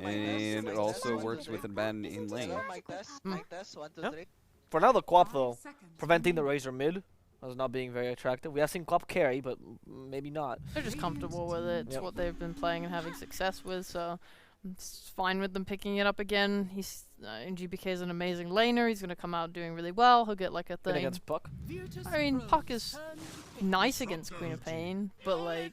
And it also works with Abaddon in lane. Mic test. Mic test. 1, 2, Yep. 3. For now, the Quap, though, preventing the Razor mid as not being very attractive. We have seen Quap carry, but maybe not. They're just comfortable with it. It's Yep. what they've been playing and having success with, so it's fine with them picking it up again. He's GPK is an amazing laner. He's going to come out doing really well. He'll get like a Good thing. against Puck. I mean, Puck is nice against Queen of Pain, but like,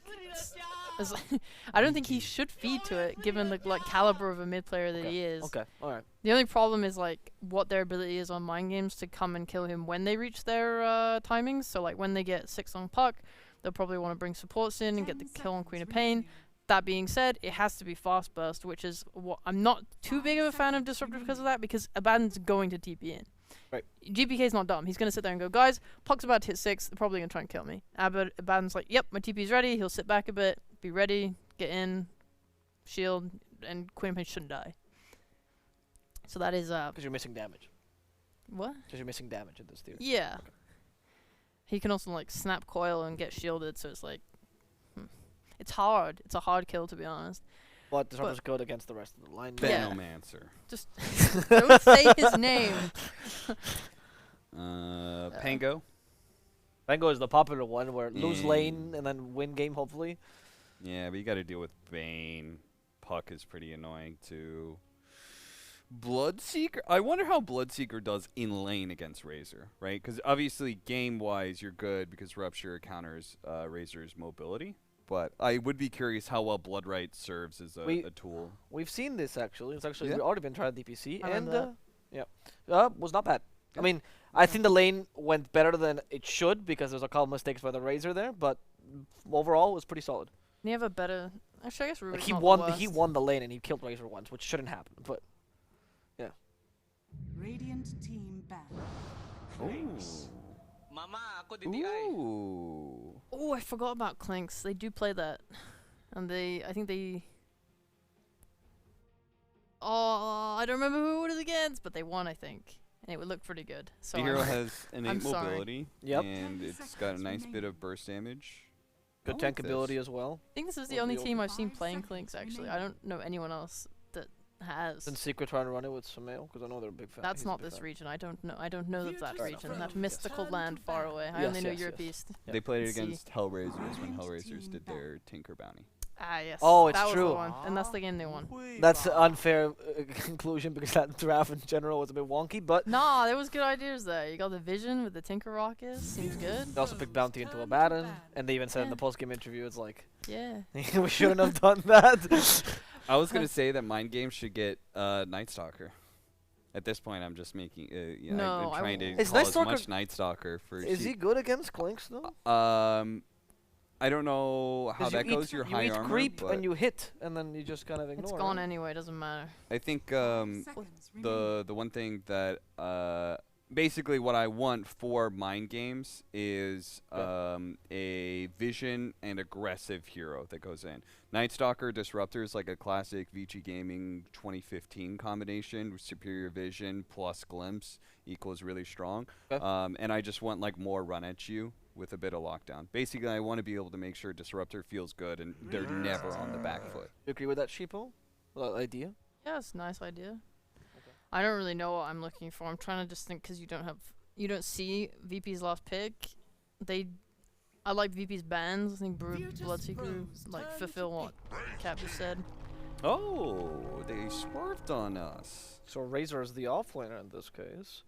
I don't think he should feed to it, given the like caliber of a mid player that he is. Okay, alright. The only problem is like what their ability is on mind games to come and kill him when they reach their timings. So like when they get 6 on Puck, they'll probably want to bring supports in and get the kill on Queen of Pain. That being said, it has to be fast burst, which is what I'm not too big of a fan of Disruptor because of that, because Abaddon's going to TP in. Right. GPK's not dumb. He's going to sit there and go, guys, Puck's about to hit 6. They're probably going to try and kill me. Abaddon's like, yep, my TP's ready. He'll sit back a bit, be ready, get in, shield, and Queen of Pain shouldn't die. So that is Because you're missing damage. what? Because you're missing damage in this theory. Yeah. He can also like snap coil and get shielded, so it's like it's hard. It's a hard kill, to be honest. But Disruptor's good against the rest of the line. Yeah. Venomancer. Just don't say his name. Pango. Pango is the popular one where lose lane and then win game, hopefully. Yeah, but you got to deal with Bane. Puck is pretty annoying too. Bloodseeker. I wonder how Bloodseeker does in lane against Razor, right? Because obviously game-wise you're good because Rupture counters Razor's mobility. But I would be curious how well Bloodright serves as a tool. We've seen this actually. It's actually Yeah. already been tried at DPC, I and remember was not bad. Yeah. I mean, I think the lane went better than it should because there's a couple mistakes by the Razor there, but overall it was pretty solid. You have a better. Actually, I guess Like Rubik's he not won. the He worst. won the lane and he killed Razor once, which shouldn't happen. But Radiant team back. Mama, ako DDI. Ooh. Oh, I forgot about Clinks. They do play that, and I think they. Oh, I don't remember who it was against, but they won, I think, and it would look pretty good. So The hero has innate I'm sorry. mobility. Yep. And it's got a nice bit of burst damage. good I tank like this. ability as well. I think this is the Would only be team I've 5 seen playing seconds Clinks. Actually, I remaining. don't know anyone else that has. And Secret trying to run it with Sumail because I know they're a big fan. That's he's a not big this fan. region. I don't know. I don't know that Virtus.pro. region. That Yes. mystical Turn land to far battle. away. I Yes, only know yes, Europe yes. East. Yep. They played it See. against Hellraisers when Radiant Hellraisers team did back. their Tinker Bounty. Ah yes. Oh, it's that was true. the one, and that's the game they won. That's an unfair conclusion because that draft in general was a bit wonky, but Nah, there was good ideas there. You got the Vision with the Tinker Rockets. Seems good. they also picked Bounty into Abaddon, Turn to and they even said in the Yeah. post-game interview, it's like, Yeah. we shouldn't have done that. I was gonna say that Mind Games should get Night Stalker. At this point, I'm just making. No, I'm I trying to won't. Is call Night as Stalker- much Night Stalker for. Is he good against Clinks, though? I don't know how 'Cause that you goes. eat, Your you high eat armor, creep but and you hit, and then you just kind of ignore It's it. gone anyway. Doesn't matter. I think 5 seconds remaining. the one thing that basically what I want for Mind Games is a vision and aggressive hero that goes in. Night Stalker Disruptor is like a classic VG Gaming 2015 combination with superior vision plus glimpse equals really strong. Okay. And I just want like more run at you with a bit of lockdown. Basically, I want to be able to make sure Disruptor feels good and they're never on the back foot. You agree with that, Sheepo? That idea? Yeah, it's a nice idea. I don't really know what I'm looking for. I'm trying to just think because you don't see VP's last pick. I like VP's bans. I think Bloodseeker like fulfill what Cap just said. Oh, they swerved on us. So Razor is the offlaner in this case.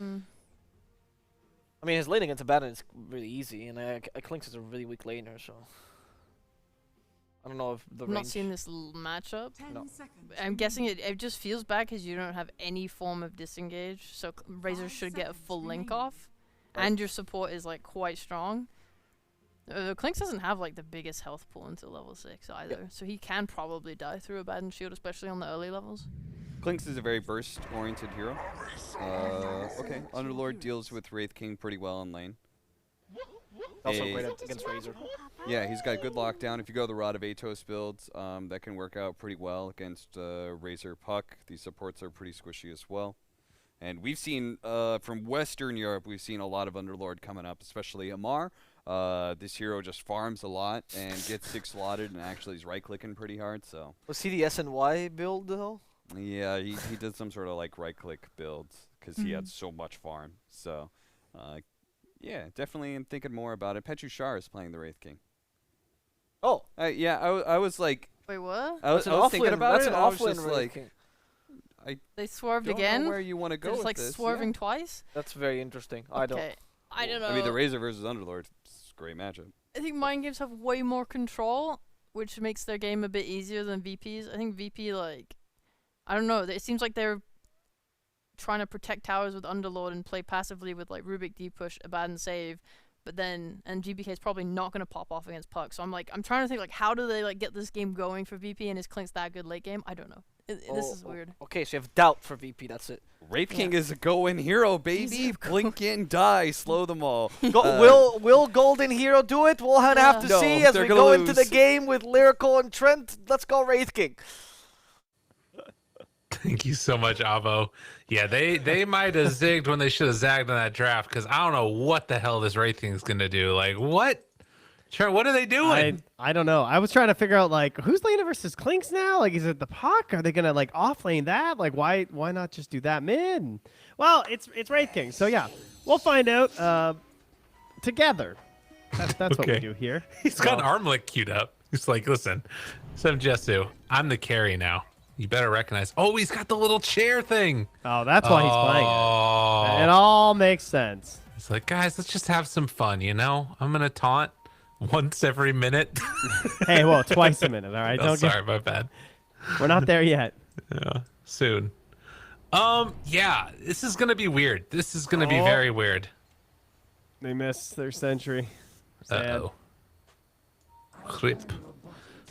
Mm. I mean, his lane against Abaddon is really easy, and Clinks is a really weak laner, so... I don't know if the I'm not range... seeing this matchup. 10 No. seconds I'm guessing remaining. it just feels bad because you don't have any form of disengage, so Razor 5 should get a seconds full link remaining. off, and your support is like quite strong. Clinks doesn't have like the biggest health pool until level 6 either, so he can probably die through a Abaddon shield, especially on the early levels. Clinks is a very burst-oriented hero. Okay, Underlord deals with Wraith King pretty well in lane. Also Hey. great against Razor. Yeah, he's got good lockdown. If you go the Rod of Atos builds, that can work out pretty well against Razor Puck. These supports are pretty squishy as well. And we've seen, from Western Europe, we've seen a lot of Underlord coming up, especially Amar. this hero just farms a lot and gets 6 slotted and actually is right-clicking pretty hard. So Was he the SNY build though? yeah, he did some sort of like right-click builds because he had Mhm. so much farm. So yeah, definitely am thinking more about it. Petrushar is playing the Wraith King. Oh, Yeah, I was like, Wait, what? I was thinking about that's it. an I was offlane just Wraith like, King. They swerved don't again? know where you want to go They're just with like this. swerving twice? That's very interesting. I don't. Okay. I don't know. I mean, the Razor versus Underlord, it's a great matchup. I think Mind Games have way more control, which makes their game a bit easier than VP's. I think VP, like, I don't know. It seems like they're trying to protect towers with Underlord and play passively with, like, Rubik D-push, Abaddon save, but then, and GBK is probably not going to pop off against Puck. So I'm trying to think, like, how do they, like, get this game going for VP and is Clink's that good late game? I don't know. This is weird. Okay, so you have doubt for VP. That's it. Wraith King is a go-in hero, baby. Blink in, die, slow them all. Will Golden Hero do it? We'll have to No, see as they're we gonna go into the lose. game with Lyrical and Trent. Let's go Wraith King. Thank you so much, Avo. Yeah, they might have zigged when they should have zagged on that draft because I don't know what the hell this Wraith King is going to do. Like, what? Sure, what are they doing? I don't know. I was trying to figure out like who's laning versus Clinks now. Like, is it the Puck? Are they gonna like off lane that? Like, why not just do that mid? Well, it's Wraith King, so yeah, we'll find out together. That's what we Okay. do here. He's got an armlet queued up. He's like, listen, Sem Jesu, I'm the carry now. You better recognize. Oh, he's got the little chair thing. Oh, that's why he's playing it. Oh. It all makes sense. He's like, guys, let's just have some fun, you know? I'm going to taunt once every minute. Hey, whoa, twice a minute, all right? Oh, Don't sorry, my bad. We're not there yet. Yeah, soon. Yeah, this is going to be weird. This is going to be Oh. very weird. They missed their sentry. Sad. Uh-oh. Clip.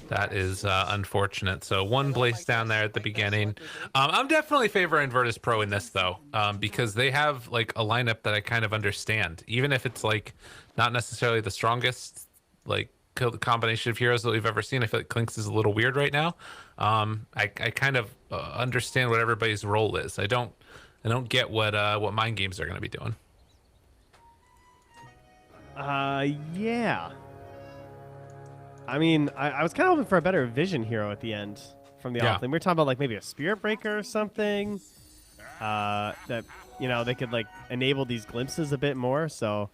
That is unfortunate. So one Blaze down there at the beginning. I'm definitely favoring Virtus.pro in this though, because they have like a lineup that I kind of understand, even if it's like not necessarily the strongest like combination of heroes that we've ever seen. I feel like Clinks is a little weird right now. I kind of understand what everybody's role is. I don't get what mind games are going to be doing. Yeah. I mean, I was kind of hoping for a better vision hero at the end from the Yeah. offlane. We were talking about like maybe a Spirit Breaker or something. That, you know, they could like enable these glimpses a bit more. So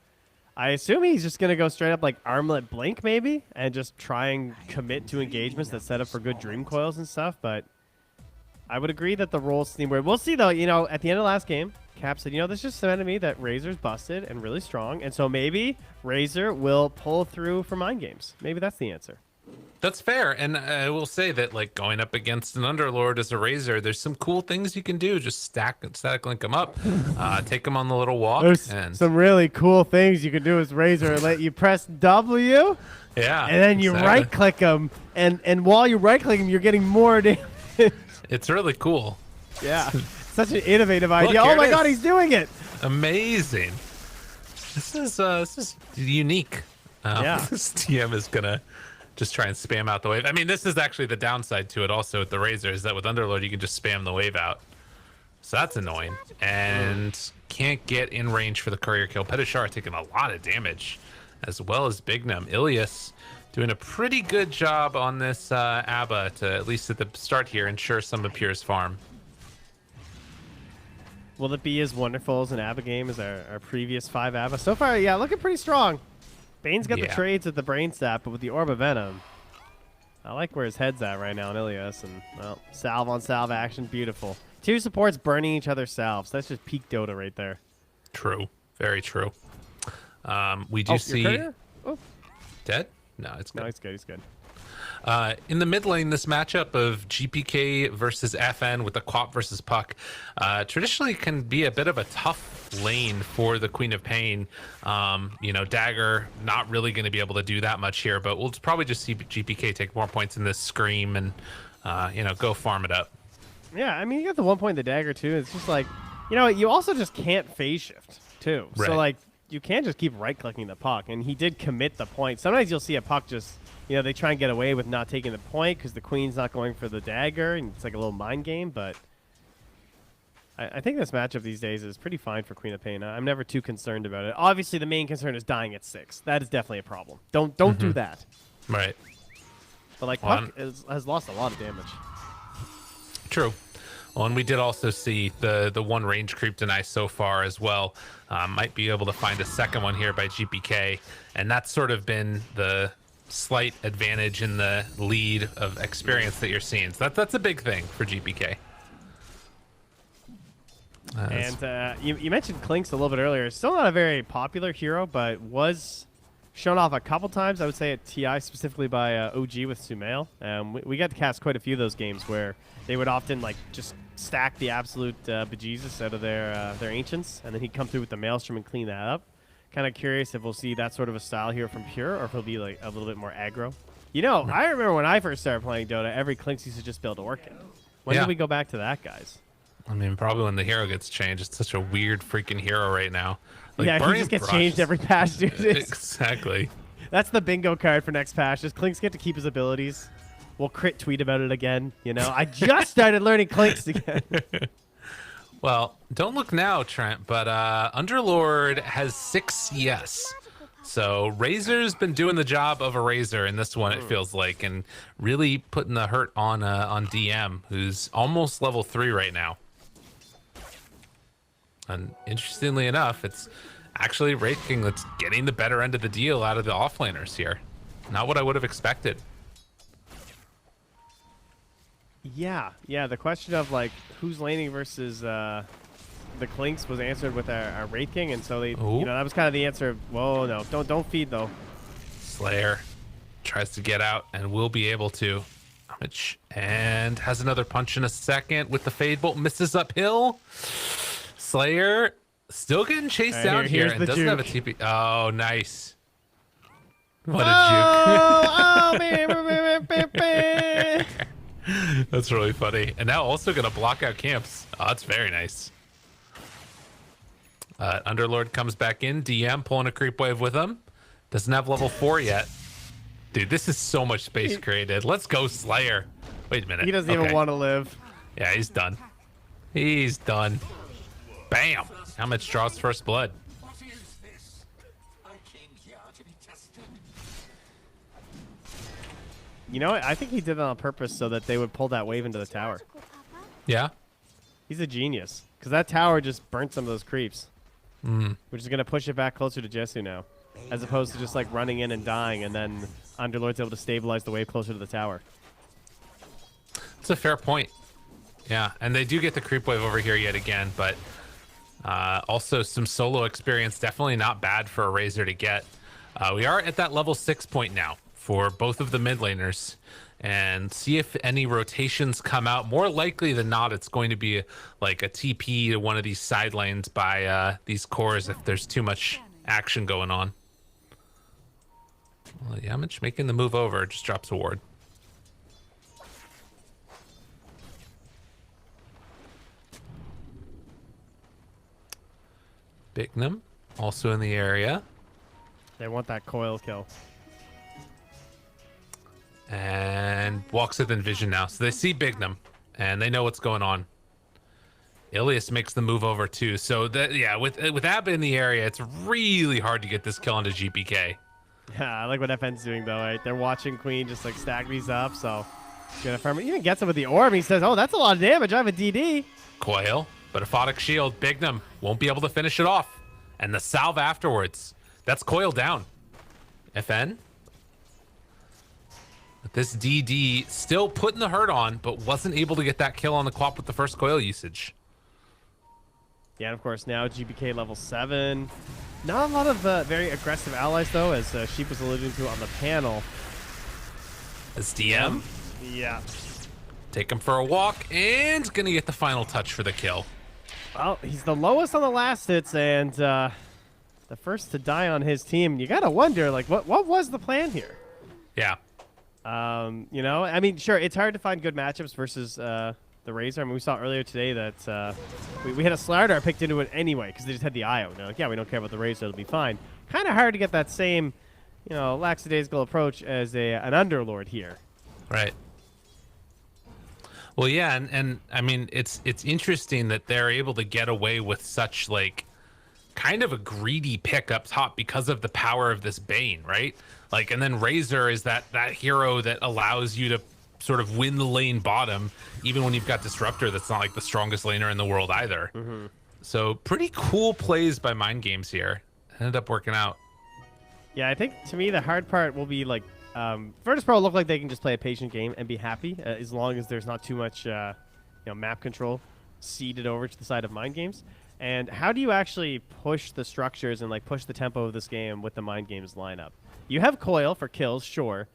I assume he's just going to go straight up like Armlet Blink maybe and just try and commit to engagements that set up for good Dream Coils and stuff. But I would agree that the roles seem weird. We'll see though, you know, at the end of last game, Cap said, you know, this just cemented me that Razor's busted and really strong. And so maybe Razor will pull through for mind games. Maybe that's the answer. That's fair, and I will say that like going up against an Underlord as a Razor, there's some cool things you can do. Just static link them up, take them on the little walk, There's and some really cool things you can do with Razor. Let you press W, yeah, and then you exactly. right-click them. And while you right-click them, you're getting more damage. It's really cool, Yeah. Such an innovative idea. here Oh my it god, is. he's doing it. amazing. This is unique. Yeah. This TM is gonna just try and spam out the wave. I mean, this is actually the downside to it. Also, with the Razor, is that with Underlord you can just spam the wave out. So that's annoying, and can't get in range for the courier kill. Petishar taking a lot of damage, as well as Bignum. Ilias doing a pretty good job on this ABBA to, at least at the start here, ensure some of Pierre's farm. Will it be as wonderful as an ABBA game as our previous 5 ABBA? So far, yeah, looking pretty strong. Bane's got the Yeah. trades at the Brain Sap, but with the Orb of Venom, I like where his head's at right now in Ilias. And, well, salve on salve action, beautiful. 2 supports burning each other's salves. That's just peak Dota right there. True, very true. We do Your see courier? Oh, dead. No, it's good. no, he's good, he's good. In the mid lane, this matchup of GPK versus FN with the Quap versus Puck traditionally can be a bit of a tough lane for the Queen of Pain. You know, Dagger not really going to be able to do that much here, but we'll probably just see GPK take more points in this Scream and, you know, go farm it up. Yeah, I mean, you got the 1 point in the Dagger, too. It's just like, you know, you also just can't phase shift, too. Right. So, like, you can't just keep right-clicking the puck, and he did commit the point. Sometimes you'll see a puck just, you know, they try and get away with not taking the point because the queen's not going for the dagger, and it's like a little mind game, but I think this matchup these days is pretty fine for Queen of Pain. I'm never too concerned about it. Obviously, the main concern is dying at 6. That is definitely a problem. Don't do that. Right. But like Puck has lost a lot of damage. True. Well, and we did also see the one range creep deny so far as well. Might be able to find a second one here by GPK, and that's sort of been the slight advantage in the lead of experience that you're seeing. So that's a big thing for GPK. And you mentioned Clinks a little bit earlier. Still not a very popular hero, but was shown off a couple times, I would say, at TI, specifically by OG with Sumail. We got to cast quite a few of those games where they would often like just stack the absolute bejesus out of their Ancients, and then he'd come through with the Maelstrom and clean that up. Kind of curious if we'll see that sort of a style here from Pure, or if he'll be like a little bit more aggro. You know, I remember when I first started playing Dota, every Clinks used to just build Orchid. When did we go back to that, guys? I mean, probably when the hero gets changed. It's such a weird freaking hero right now. Like, yeah, he just gets changed every patch, dude. Exactly. That's the bingo card for next patch. Just Clinks get to keep his abilities. We'll crit tweet about it again. You know, I just started learning Clinks again. Well, don't look now, Trent, but Underlord has 6 yes. So Razor's been doing the job of a Razor in this one, it feels like, and really putting the hurt on DM, who's almost level 3 right now. And interestingly enough, it's actually Wraith King that's getting the better end of the deal out of the offlaners here. Not what I would have expected. Yeah. The question of like who's laning versus the Clinks was answered with our Wraith King, and so they, that was kind of the answer. Of, whoa, no, don't feed though. Slayer tries to get out and will be able to, and has another punch in a second with the Fade Bolt, misses uphill. Slayer still getting chased down here and doesn't have a TP. Oh, nice. What a juke. That's really funny. And now also going to block out camps. Oh, that's very nice. Underlord comes back in. DM pulling a creep wave with him. Doesn't have level 4 yet. Dude, this is so much space created. Let's go, Slayer. Wait a minute. He doesn't even want to live. Yeah, he's done. He's done. Bam! How much draws first blood? What is this? I came here to be tested. You know what? I think he did that on purpose so that they would pull that wave into the tower. Yeah? He's a genius. Because that tower just burnt some of those creeps. Which is going to push it back closer to Jesu now. As opposed to just like running in and dying, and then Underlord's able to stabilize the wave closer to the tower. It's a fair point. Yeah, and they do get the creep wave over here yet again, but also some solo experience. Definitely not bad for a Razor to get. We are at that level 6 point now for both of the mid laners, and see if any rotations come out. More likely than not, it's going to be like a TP to one of these side lanes by these cores if there's too much action going on. Well, Yamich making the move over, just drops a ward. Bignum also in the area. They want that coil kill. And walks within vision now. So they see Bignum and they know what's going on. Ilias makes the move over too. So that, yeah, with Abba in the area, it's really hard to get this kill onto GPK. Yeah, I like what FN's doing though, right? They're watching Queen just like stack these up, so gonna farm it. Even gets him with the orb. He says, "Oh, that's a lot of damage. I have a DD." Coil, but a Photic Shield. Bignum won't be able to finish it off. And the salve afterwards. That's Coil down. FN. But this DD still putting the hurt on, but wasn't able to get that kill on the Quap with the first Coil usage. Yeah, and of course now GPK level 7. Not a lot of very aggressive allies though, as Sheep was alluding to on the panel. As DM. Yeah. Take him for a walk, and gonna get the final touch for the kill. Well, he's the lowest on the last hits, and the first to die on his team. You gotta wonder, like, what was the plan here? Yeah. You know, I mean, sure, it's hard to find good matchups versus the Razor. I mean, we saw earlier today that we had a Slardar picked into it anyway because they just had the IO. They're like, yeah, we don't care about the Razor, it'll be fine. Kind of hard to get that same, you know, lackadaisical approach as an Underlord here. Right. Well, yeah, and I mean it's interesting that they're able to get away with such like kind of a greedy pick up top because of the power of this Bane, right? Like, and then Razor is that hero that allows you to sort of win the lane bottom, even when you've got Disruptor that's not like the strongest laner in the world either. So pretty cool plays by Mind Games here. Ended up working out. Yeah, I think to me the hard part will be like Virtus.pro look like they can just play a patient game and be happy as long as there's not too much map control seeded over to the side of Mind Games. And how do you actually push the structures and like push the tempo of this game with the Mind Games lineup? You have Coil for kills, sure,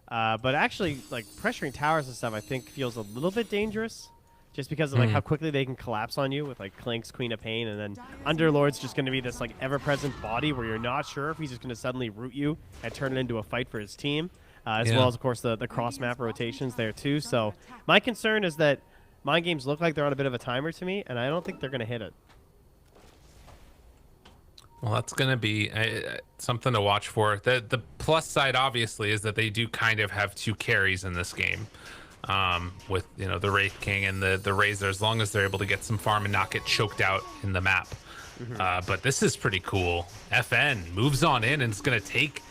but actually like pressuring towers and stuff I think feels a little bit dangerous. Just because of like how quickly they can collapse on you with like Clink's Queen of Pain, and then Underlord's just going to be this like ever-present body where you're not sure if he's just going to suddenly root you and turn it into a fight for his team, as well as of course the cross-map rotations there too. So my concern is that Mind Games look like they're on a bit of a timer to me, and I don't think they're going to hit it. Well, that's going to be something to watch for. The plus side, obviously, is that they do kind of have two carries in this game, with the Wraith King and the Razor, as long as they're able to get some farm and not get choked out in the map. But this is pretty cool. FN moves on in and it's going to take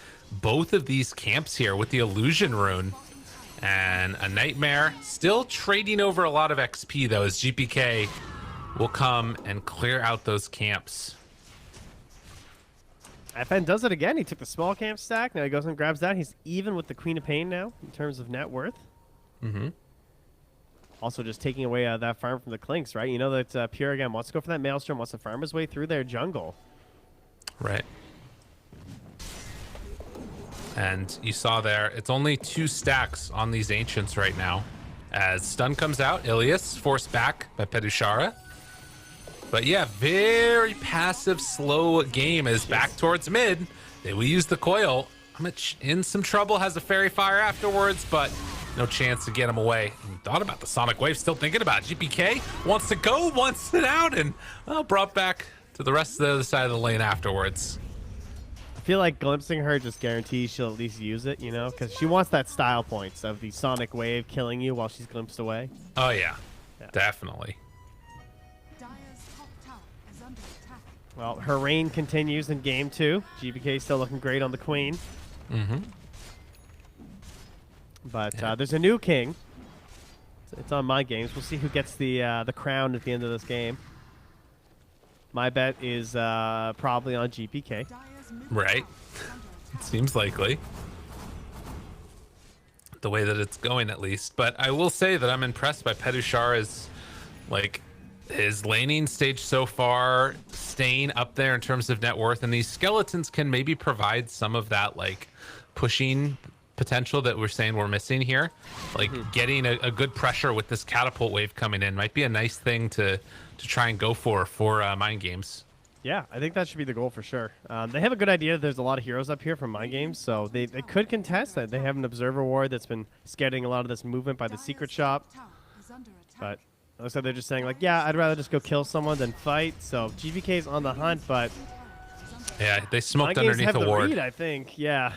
both of these camps here with the Illusion Rune. And a Nightmare still trading over a lot of XP, though, as GPK will come and clear out those camps. FN does it again. He took the small camp stack. Now he goes and grabs that. He's even with the Queen of Pain now in terms of net worth. Also just taking away that farm from the Clinks, right? You know that Pure again wants to go for that Maelstrom, wants to farm his way through their jungle. Right. And you saw there, it's only 2 stacks on these Ancients right now. As stun comes out, Ilias forced back by Pedushara. But yeah, very passive, slow game as back towards mid. They will use the coil. I'm in some trouble, has a Fairy Fire afterwards, but no chance to get him away. And thought about the Sonic Wave, still thinking about it. GPK wants to go, wants it out, and brought back to the rest of the other side of the lane afterwards. I feel like glimpsing her just guarantees she'll at least use it, because she wants that style points of the Sonic Wave killing you while she's glimpsed away. Oh, yeah. Definitely. Well, her reign continues in game 2. GPK still looking great on the Queen. But there's a new king. It's on my games. We'll see who gets the crown at the end of this game. My bet is probably on GPK. Right. It seems likely. The way that it's going, at least. But I will say that I'm impressed by Pedushara's, his laning stage so far, staying up there in terms of net worth, and these skeletons can maybe provide some of that pushing potential that we're saying we're missing here. Getting a good pressure with this catapult wave coming in might be a nice thing to try and go for Mind Games. Yeah, I think that should be the goal for sure. They have a good idea that there's a lot of heroes up here from Mind Games, so they could contest that. They have an observer ward that's been scouting a lot of this movement by the secret shop, but looks like they're just saying yeah, I'd rather just go kill someone than fight. So GVK's on the hunt, but yeah, they smoked Mind Games underneath have the ward. Read, I think, yeah.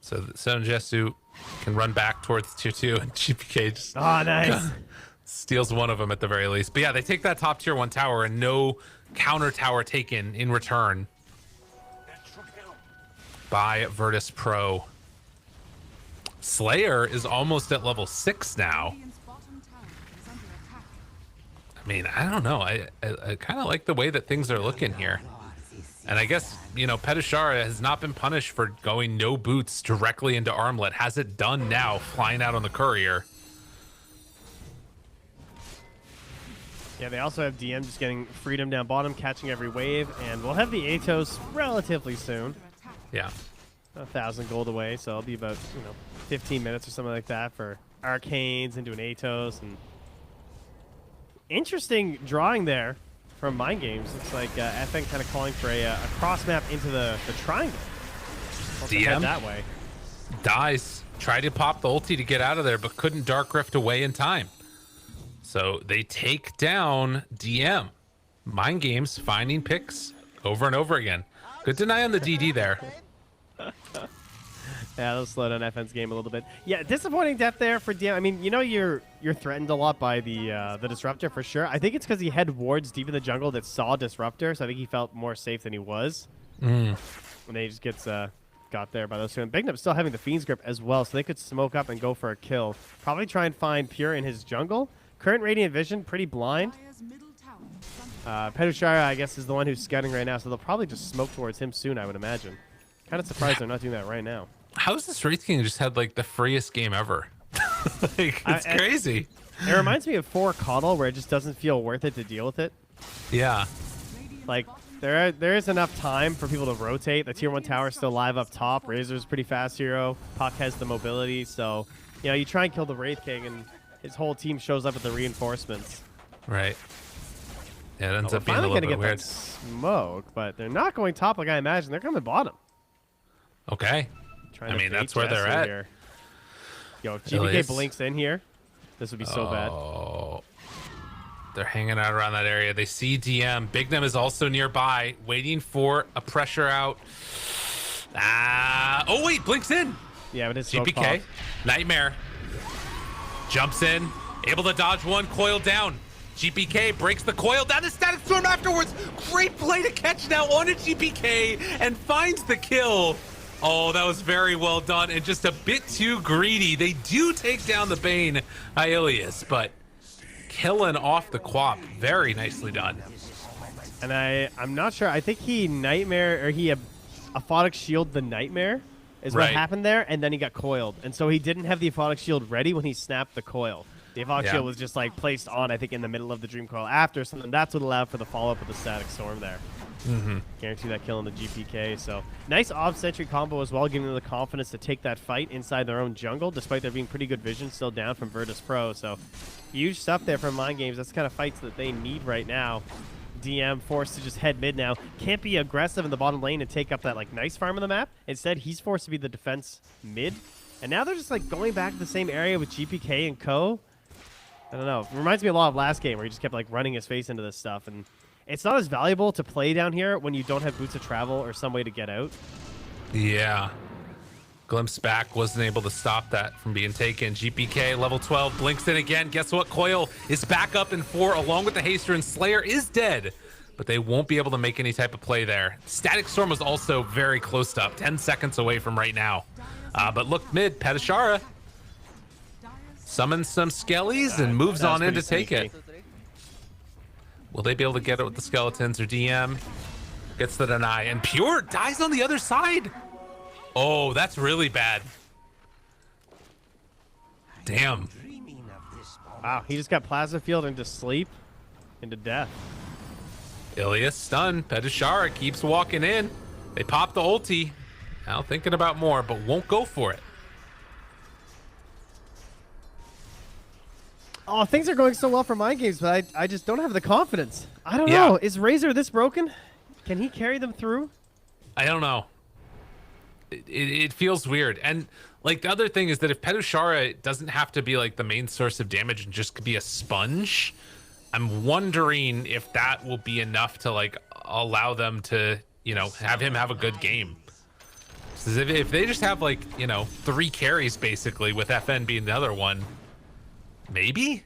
So Senjesu can run back towards tier 2, and GPK just nice. Steals one of them at the very least. But yeah, they take that top tier 1 tower and no counter tower taken in return by Virtus.pro. Slayer is almost at level 6 now. I mean, I don't know. I kind of like the way that things are looking here. And I guess, Pedushara has not been punished for going no boots directly into Armlet. Has it done now, flying out on the courier. Yeah, they also have DM just getting freedom down bottom, catching every wave, and we'll have the Atos relatively soon. Yeah. 1,000 gold away, so it'll be about 15 minutes or something like that for Arcanes into an Atos. And interesting drawing there from Mind Games. Looks like FN kind of calling for a cross map into the triangle. DM that way. Dies. Tried to pop the ulti to get out of there, but couldn't Dark Rift away in time. So they take down DM. Mind Games finding picks over and over again. Good deny on the DD there. Yeah, that'll slow down FN's game a little bit. Yeah, disappointing death there for DM. I mean, you know you're threatened a lot by the Disruptor for sure. I think it's because he had wards deep in the jungle that saw Disruptor, so I think he felt more safe than he was. When he just gets got there by those two. And Big Nip still having the Fiend's Grip as well, so they could smoke up and go for a kill. Probably try and find Pure in his jungle. Current Radiant Vision, pretty blind. Petushara, I guess, is the one who's scouting right now, so they'll probably just smoke towards him soon, I would imagine. Kind of surprised they're not doing that right now. How's this Wraith King just had like the freest game ever? Like, it's crazy. It reminds me of 4 Coddle, where it just doesn't feel worth it to deal with it. Yeah. Like, there is enough time for people to rotate. The tier 1 tower is still live up top. Razor's pretty fast hero. Puck has the mobility, so you know you try and kill the Wraith King, and his whole team shows up at the reinforcements. Right. Yeah, it ends We're up being a finally little gonna bit get weird. that smoke, but they're not going top like I imagine. They're coming bottom. Okay. Trying I to mean, bait that's where they're Jesse at. Here. Yo, if Really GBK is. blinks in here, this would be so bad. Oh. They're hanging out around that area. They see DM. Big Nem is also nearby, waiting for a pressure out. Oh, wait, blinks in. Yeah, but his smoke GPK. popped. Nightmare. Jumps in. Able to dodge one. Coil down. GPK breaks the coil down. The Static Storm afterwards. Great play to catch now on a GPK and finds the kill. Oh, that was very well done and just a bit too greedy. They do take down the Bane Aelius, but killing off the Quap. Very nicely done. And I'm not sure. I think he Nightmare, or he Aphotic Shield the Nightmare is what Right. happened there, and then he got coiled. And so he didn't have the Aphotic Shield ready when he snapped the coil. The Aphotic Yeah. Shield was just like placed on, I think, in the middle of the Dream Coil after, so then that's what allowed for the follow-up of the Static Storm there. Guarantee that kill in the GPK. So nice Ob Sentry combo as well, giving them the confidence to take that fight inside their own jungle, despite there being pretty good vision still down from Virtus.pro. So huge stuff there from Mind Games. That's the kind of fights that they need right now. DM forced to just head mid now. Can't be aggressive in the bottom lane and take up that like nice farm on the map. Instead, he's forced to be the defense mid. And now they're just like going back to the same area with GPK and Co. I don't know. It reminds me a lot of last game where he just kept like running his face into this stuff, and it's not as valuable to play down here when you don't have boots of travel or some way to get out. Yeah. Glimpse back, wasn't able to stop that from being taken. GPK level 12 blinks in again. Guess what? Coil is back up in 4 along with the Haster, and Slayer is dead, but they won't be able to make any type of play there. Static Storm was also very close up, 10 seconds away from right now. But look mid, Petashara summons some skellies and moves that was on in to pretty take sneaky. it. Will they be able to get it with the skeletons, or DM gets the deny, and Pure dies on the other side. Oh, that's really bad. Damn. Wow, he just got Plasma Field into sleep, into death. Ilias stunned. Petashara keeps walking in. They pop the ulti. Now thinking about more, but won't go for it. Oh, things are going so well for Mind Games, but I just don't have the confidence. I don't Yeah. know. Is Razor this broken? Can he carry them through? I don't know. It feels weird. And like the other thing is that if Petushara doesn't have to be like the main source of damage and just could be a sponge, I'm wondering if that will be enough to like allow them to, you know, have him have a good game. 'Cause if they just have like, you know, 3 carries basically, with FN being the other one, maybe?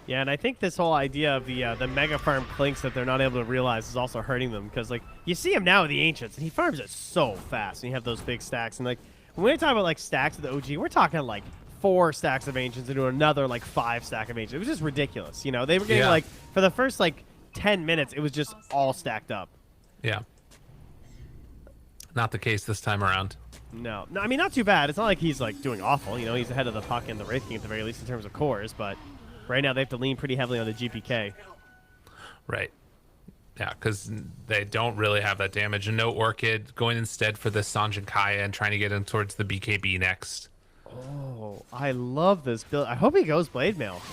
Yeah, and I think this whole idea of the mega farm clinks that they're not able to realize is also hurting them, because like you see him now with the Ancients, and he farms it so fast, and you have those big stacks, and like when we talk about like stacks of the OG, we're talking like 4 stacks of Ancients into another like 5 stack of Ancients. It was just ridiculous, you know. They were getting like for the first like 10 minutes, it was just all stacked up. Yeah. Not the case this time around. No, I mean, not too bad. It's not like he's like doing awful. You know, he's ahead of the puck and the Wraith King at the very least in terms of cores, but right now they have to lean pretty heavily on the GPK. Right. Yeah, because they don't really have that damage. And no Orchid, going instead for the Sanjin Kaya and trying to get him towards the BKB next. Oh, I love this build. I hope he goes Blade Mail.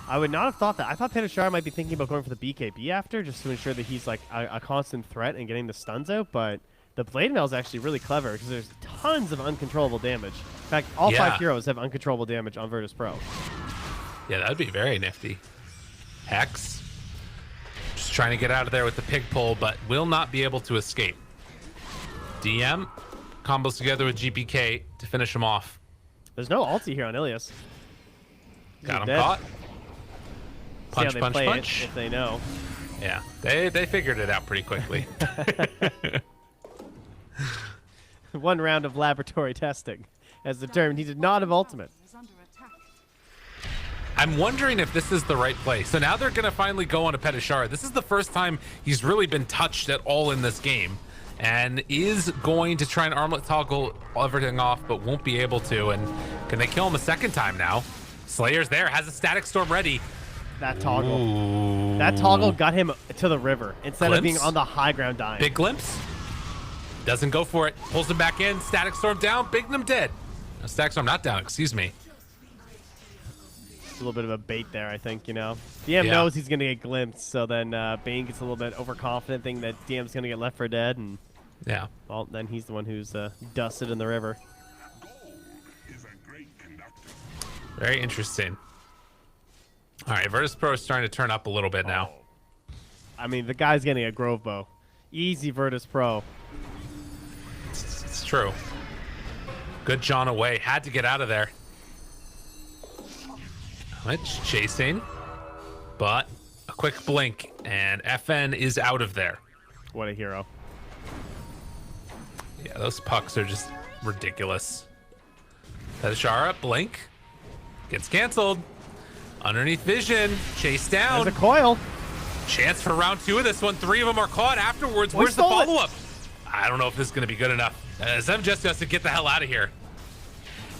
I would not have thought that. I thought Petashara might be thinking about going for the BKB after, just to ensure that he's like a constant threat and getting the stuns out, but the Blade Mail is actually really clever because there's tons of uncontrollable damage. In fact, all 5 heroes have uncontrollable damage on Virtus.pro. Yeah, that would be very nifty. Hex. Just trying to get out of there with the pig pull, but will not be able to escape. DM combos together with GPK to finish him off. There's no ulti here on Ilias. Got him dead. caught. See how Punch, they punch, play it, punch. if they know. Yeah, they figured it out pretty quickly. 1 round of laboratory testing has determined he did not have ultimate. Is under attack. I'm wondering if this is the right play. So now they're going to finally go on a Petishara. This is the first time he's really been touched at all in this game. And is going to try and armlet toggle everything off, but won't be able to. And can they kill him a second time now? Slayer's there, has a static storm ready. That toggle. Ooh. That toggle got him to the river instead of being Glimpse? on the high ground dying. Big glimpse. Doesn't go for it. Pulls him back in. Static storm down. Bignum dead. No, static storm not down, excuse me. A little bit of a bait there, I think, you know. DM Yeah. knows he's going to get glimpsed, so then Bane gets a little bit overconfident, thinking that DM's going to get left for dead, and, Yeah. well, then he's the one who's dusted in the river. Very interesting. All right, Virtus.pro is starting to turn up a little bit now. I mean, the guy's getting a Grove Bow. Easy Virtus.pro. It's true. Good John away. Had to get out of there. Much chasing, but a quick blink, and FN is out of there. What a hero. Yeah, those pucks are just ridiculous. Petishara, blink. Gets canceled. Underneath vision. Chase down. There's a coil. Chance for round 2 of this one. 3 of them are caught afterwards. We Where's the stole it. follow-up? I don't know if this is going to be good enough. Zem just has to get the hell out of here.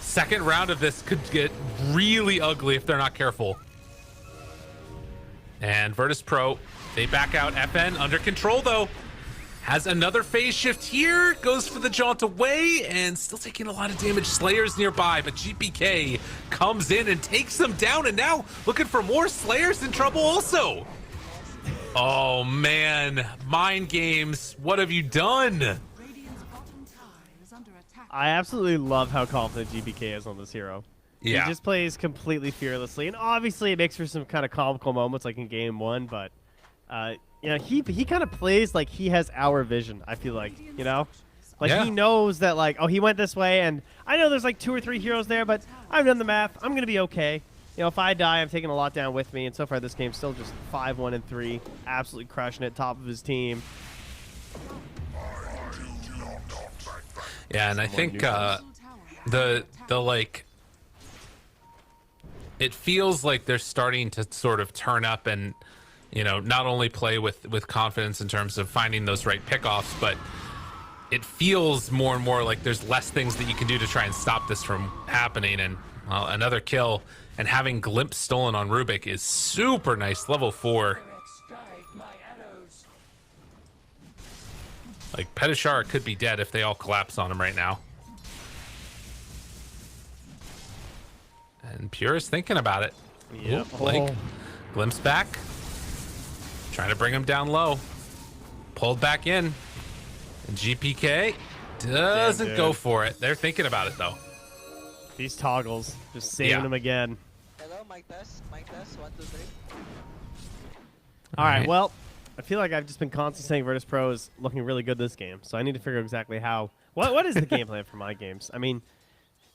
Second round of this could get really ugly if they're not careful. And Virtus.pro, they back out. FN under control, though. Has another phase shift here. Goes for the jaunt away and still taking a lot of damage. Slayer's nearby, but GPK comes in and takes them down. And now looking for more. Slayer's in trouble also. Oh, man. Mind games. What have you done? Radiant's bottom tower is under attack. I absolutely love how confident GBK is on this hero. Yeah. He just plays completely fearlessly, and obviously it makes for some kind of comical moments like in game 1, but you know, he kind of plays like he has our vision, I feel like, you know? Like Yeah. he knows that, like, oh, he went this way, and I know there's like 2 or 3 heroes there, but I've done the math. I'm going to be okay. You know, if I die, I'm taking a lot down with me, and so far this game's still just 5-1-3, absolutely crushing it, top of his team. Yeah, and I think the like it feels like they're starting to sort of turn up and, you know, not only play with confidence in terms of finding those right pickoffs, but it feels more and more like there's less things that you can do to try and stop this from happening. And well, another kill and having glimpse stolen on Rubik is super nice. Level 4. Like, Petishara could be dead if they all collapse on him right now. And Pure is thinking about it. Yeah. Ooh, blink. Glimpse back. Trying to bring him down low. Pulled back in. And GPK doesn't Damn, go dude. for it. They're thinking about it, though. These toggles, just saving Yeah. him again. Hello, mic test, 1, 2, 3. All right, Alright. well, I feel like I've just been constantly saying Virtus.pro is looking really good this game, so I need to figure out exactly how. What is the game plan for my games? I mean,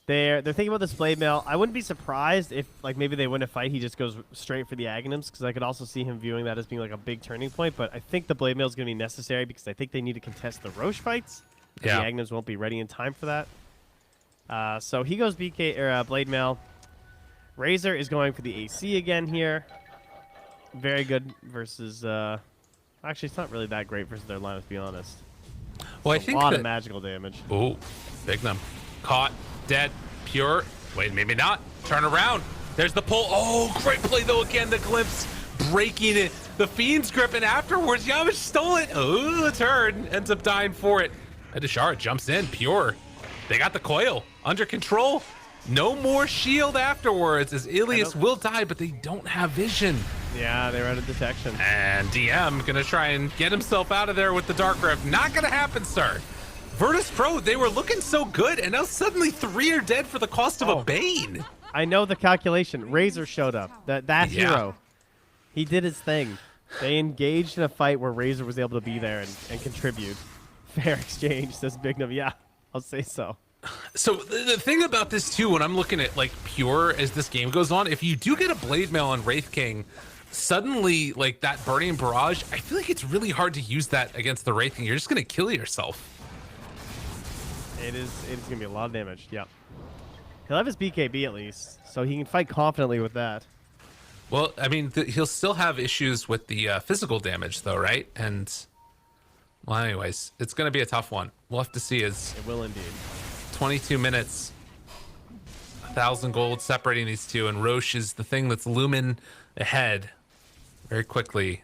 they're thinking about this blade mail. I wouldn't be surprised if, like, maybe they win a fight, he just goes straight for the Aghanims, because I could also see him viewing that as being like a big turning point. But I think the blade mail is going to be necessary because I think they need to contest the Roche fights. and Yeah. The Aghanims won't be ready in time for that. So he goes BK or blade mail. Razor is going for the AC again here. Very good versus. Actually, it's not really that great versus their line, to be honest. Well, I A think lot that, of magical damage. ooh, Bignum. Caught, dead, Pure. Wait, maybe not. Turn around. There's the pull. Oh, great play, though, again. The glimpse breaking it. The Fiend's grip, and afterwards, Yamish stole it. Oh, the turn. Ends up dying for it. Petishara jumps in. Pure. They got the coil. Under control. No more shield afterwards, as Ilias will die, but they don't have vision. Yeah, they were out of detection. And DM gonna try and get himself out of there with the Dark Rift. Not gonna happen, sir. Virtus.pro, they were looking so good, and now suddenly 3 are dead for the cost of a Bane. I know the calculation. Razor showed up. That Yeah. hero. He did his thing. They engaged in a fight where Razor was able to be there and contribute. Fair exchange, says Bignum. Yeah, I'll say so. So the thing about this too, when I'm looking at like pure as this game goes on, if you do get a Blade Mail on Wraith King, suddenly like that Burning Barrage, I feel like it's really hard to use that against the Wraith King. You're just gonna kill yourself. It's gonna be a lot of damage. Yeah. He'll have his BKB at least, so he can fight confidently with that. Well, I mean, he'll still have issues with the physical damage though, right? And well, anyways, it's gonna be a tough one. We'll have to see. As It will indeed. 22 minutes, 1,000 gold separating these two, and Roche is the thing that's looming ahead very quickly.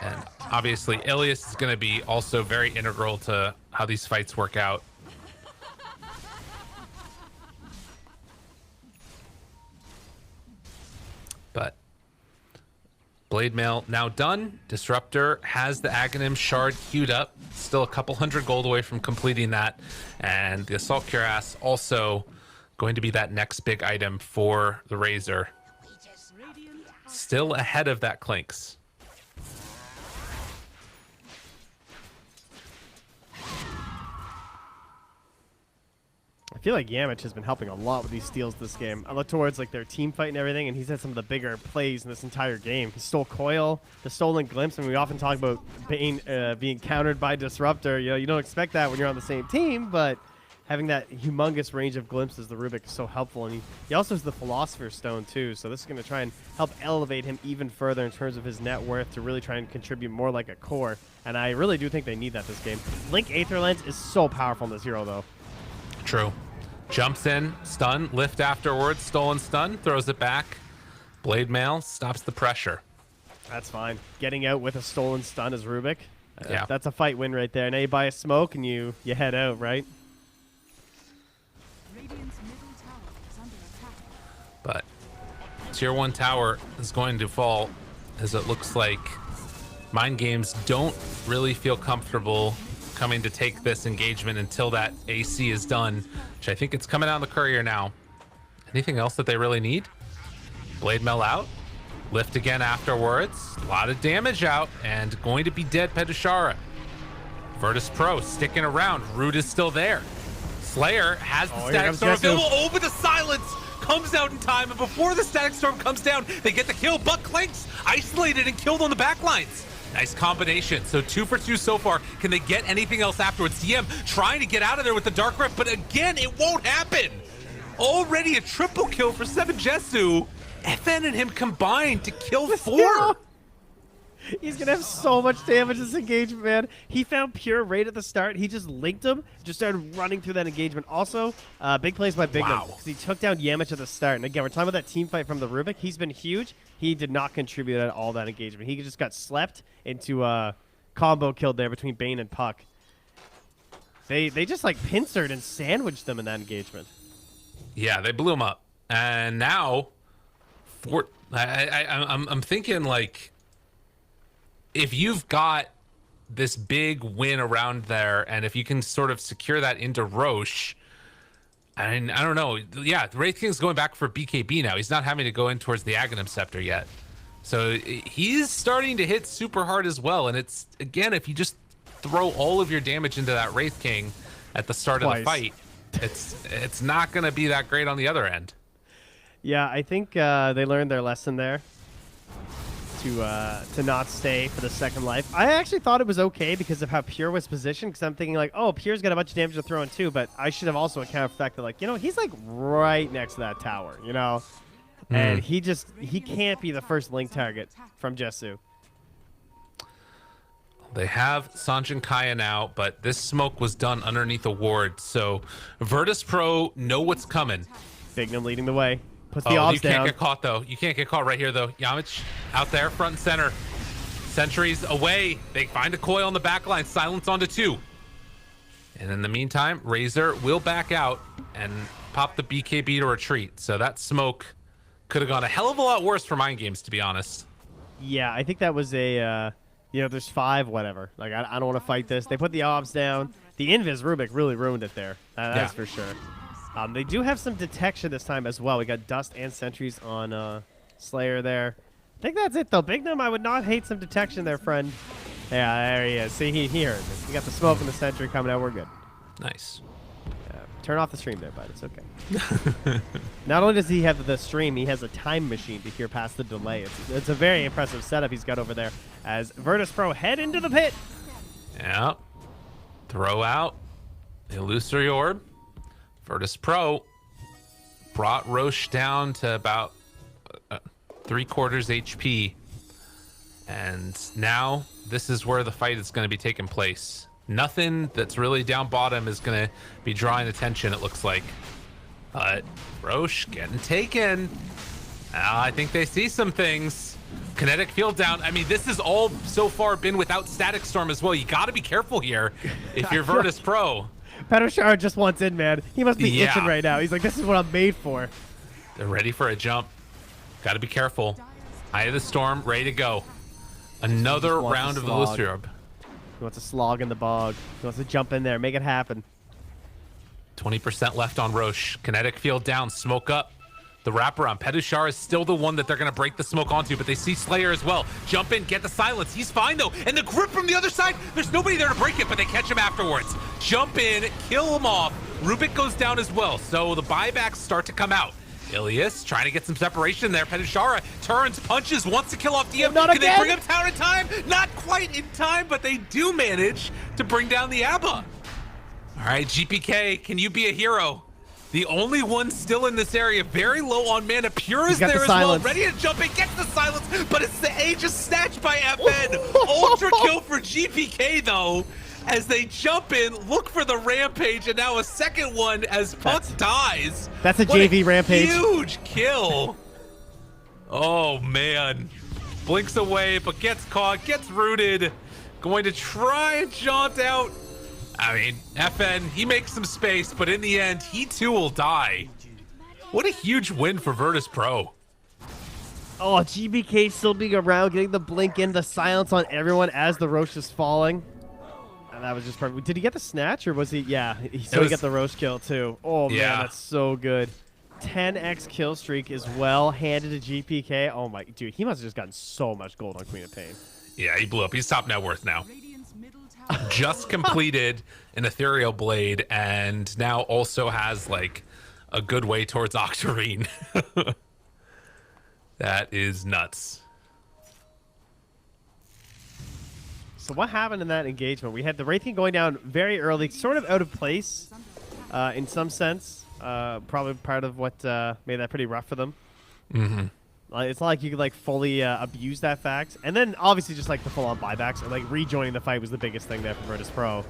And obviously, Ilias is going to be also very integral to how these fights work out. But Blade Mail now done. Disruptor has the Aghanim Shard queued up. Still a couple hundred gold away from completing that. And the Assault Cuirass also going to be that next big item for the Razor. Still ahead of that Clinks. I feel like Yamich has been helping a lot with these steals this game. I look towards like their team fight and everything, and he's had some of the bigger plays in this entire game. He stole Coil, the stolen Glimpse, and we often talk about Bane being countered by Disruptor. You know, you don't expect that when you're on the same team, but having that humongous range of glimpses, the Rubik, is so helpful. And he also has the Philosopher's Stone too, so this is going to try and help elevate him even further in terms of his net worth to really try and contribute more like a core. And I really do think they need that this game. Link Aether Lens is so powerful in this hero, though. True. Jumps in, stun, lift afterwards, stolen stun, throws it back. Blade Mail stops the pressure. That's fine. Getting out with a stolen stun is Rubik. Yeah. That's a fight win right there. Now you buy a smoke and you head out, right? Radiant's middle tower is under attack. But Tier 1 tower is going to fall, as it looks like Mind Games don't really feel comfortable coming to take this engagement until that AC is done, which I think it's coming down the courier now. Anything else that they really need? Blade Mail out, lift again afterwards, a lot of damage out, and going to be dead Pedushara. Virtus.pro sticking around, Root is still there. Slayer has the Static Storm available. Oh, but the silence comes out in time, and before the Static Storm comes down, they get the kill, but Clinks isolated and killed on the backlines. Nice combination. So 2 for 2 so far. Can they get anything else afterwards? DM trying to get out of there with the Dark Rift, but again, it won't happen. Already a triple kill for 7 Jesu. FN and him combined to kill 4. He's going to have so much damage this engagement, man. He found Pure right at the start. He just linked him, just started running through that engagement. Also, big plays by Bignum, because he took down Yamich at the start. And again, we're talking about that team fight from the Rubik. He's been huge. He did not contribute at all that engagement. He just got slept into a combo killed there between Bane and Puck. They just like pincered and sandwiched them in that engagement. Yeah, they blew him up. And now, I'm thinking like, if you've got this big win around there, and if you can sort of secure that into Roche, I don't know. Yeah, the Wraith King's going back for BKB now. He's not having to go in towards the Aghanim Scepter yet. So he's starting to hit super hard as well. And it's, again, if you just throw all of your damage into that Wraith King at the start of the fight, it's not going to be that great on the other end. Yeah, I think they learned their lesson there. To not stay for the second life. I actually thought it was okay because of how Pure was positioned, because I'm thinking like, oh, Pure's got a bunch of damage to throw in too, but I should have also accounted for the fact that, like, you know, he's like right next to that tower, you know? And he can't be the first link target from Jesu. They have Sanjin Kaya now, but this smoke was done underneath a ward, so Virtus.pro know what's coming. Bignum leading the way. Puts the ops down. You can't get caught, though. You can't get caught right here, though. Yamich out there, front and center. Sentries away. They find a coil on the back line. Silence onto 2. And in the meantime, Razor will back out and pop the BKB to retreat. So that smoke could have gone a hell of a lot worse for Mind Games, to be honest. Yeah, I think that was a, you know, there's 5, whatever. Like, I don't want to fight this. They put the ops down. The Invis Rubik really ruined it there. That's for sure. They do have some detection this time as well. We got Dust and Sentries on Slayer there. I think that's it, though. Bignum, I would not hate some detection there, friend. Yeah, there he is. See, he heard me. We got the smoke and the sentry coming out. We're good. Nice. Turn off the stream there, bud. It's okay. Not only does he have the stream, he has a time machine to hear past the delay. It's a very impressive setup he's got over there as Virtus.pro head into the pit. Yeah. Throw out the illusory orb. Virtus.pro brought Roche down to about 3/4 HP. And now this is where the fight is going to be taking place. Nothing that's really down bottom is going to be drawing attention, it looks like. But Roche getting taken. I think they see some things. Kinetic field down. I mean, this has all so far been without static storm as well. You got to be careful here if you're Virtus.pro. Pedoshar just wants in, man. He must be itching right now. He's like, this is what I'm made for. They're ready for a jump. Got to be careful. Eye of the storm, ready to go. Another round of the illusory orb. He wants a slog in the bog. He wants to jump in there, make it happen. 20% left on Roche. Kinetic field down, smoke up. The wraparound. Pedushar is still the one that they're going to break the smoke onto, but they see Slayer as well. Jump in, get the silence. He's fine, though. And the grip from the other side, there's nobody there to break it, but they catch him afterwards. Jump in, kill him off. Rubik goes down as well, so the buybacks start to come out. Ilias trying to get some separation there. Pedushara turns, punches, wants to kill off DM. Not Can again. they bring him down in time? Not quite in time, but they do manage to bring down the ABBA. All right, GPK, can you be a hero? The only one still in this area, very low on mana. Pure is there as well, ready to jump in, gets the silence, but it's the A just snatched by FN. Ultra kill for GPK though, as they jump in, look for the rampage, and now a second one as Puck dies. That's a JV rampage. Huge kill. Oh man. Blinks away, but gets caught, gets rooted. Going to try and jaunt out. I mean, FN, he makes some space, but in the end, he too will die. What a huge win for Virtus.pro. Oh, GBK still being around, getting the blink in, the silence on everyone as the Roche is falling. And that was just perfect. Did he get the snatch, or was he? Yeah, he got the Roche kill too. Oh, man, that's so good. 10x kill streak is well handed to GPK. Oh, my. Dude, he must have just gotten so much gold on Queen of Pain. Yeah, he blew up. He's top net worth now. Just completed an Ethereal Blade and now also has like a good way towards Octarine. That is nuts. So what happened in that engagement? We had the Wraithian going down very early, sort of out of place in some sense. Probably part of what made that pretty rough for them. Mm-hmm. It's not like you could like fully abuse that fact. And then obviously just like the full-on buybacks or like rejoining the fight was the biggest thing there for Virtus.pro.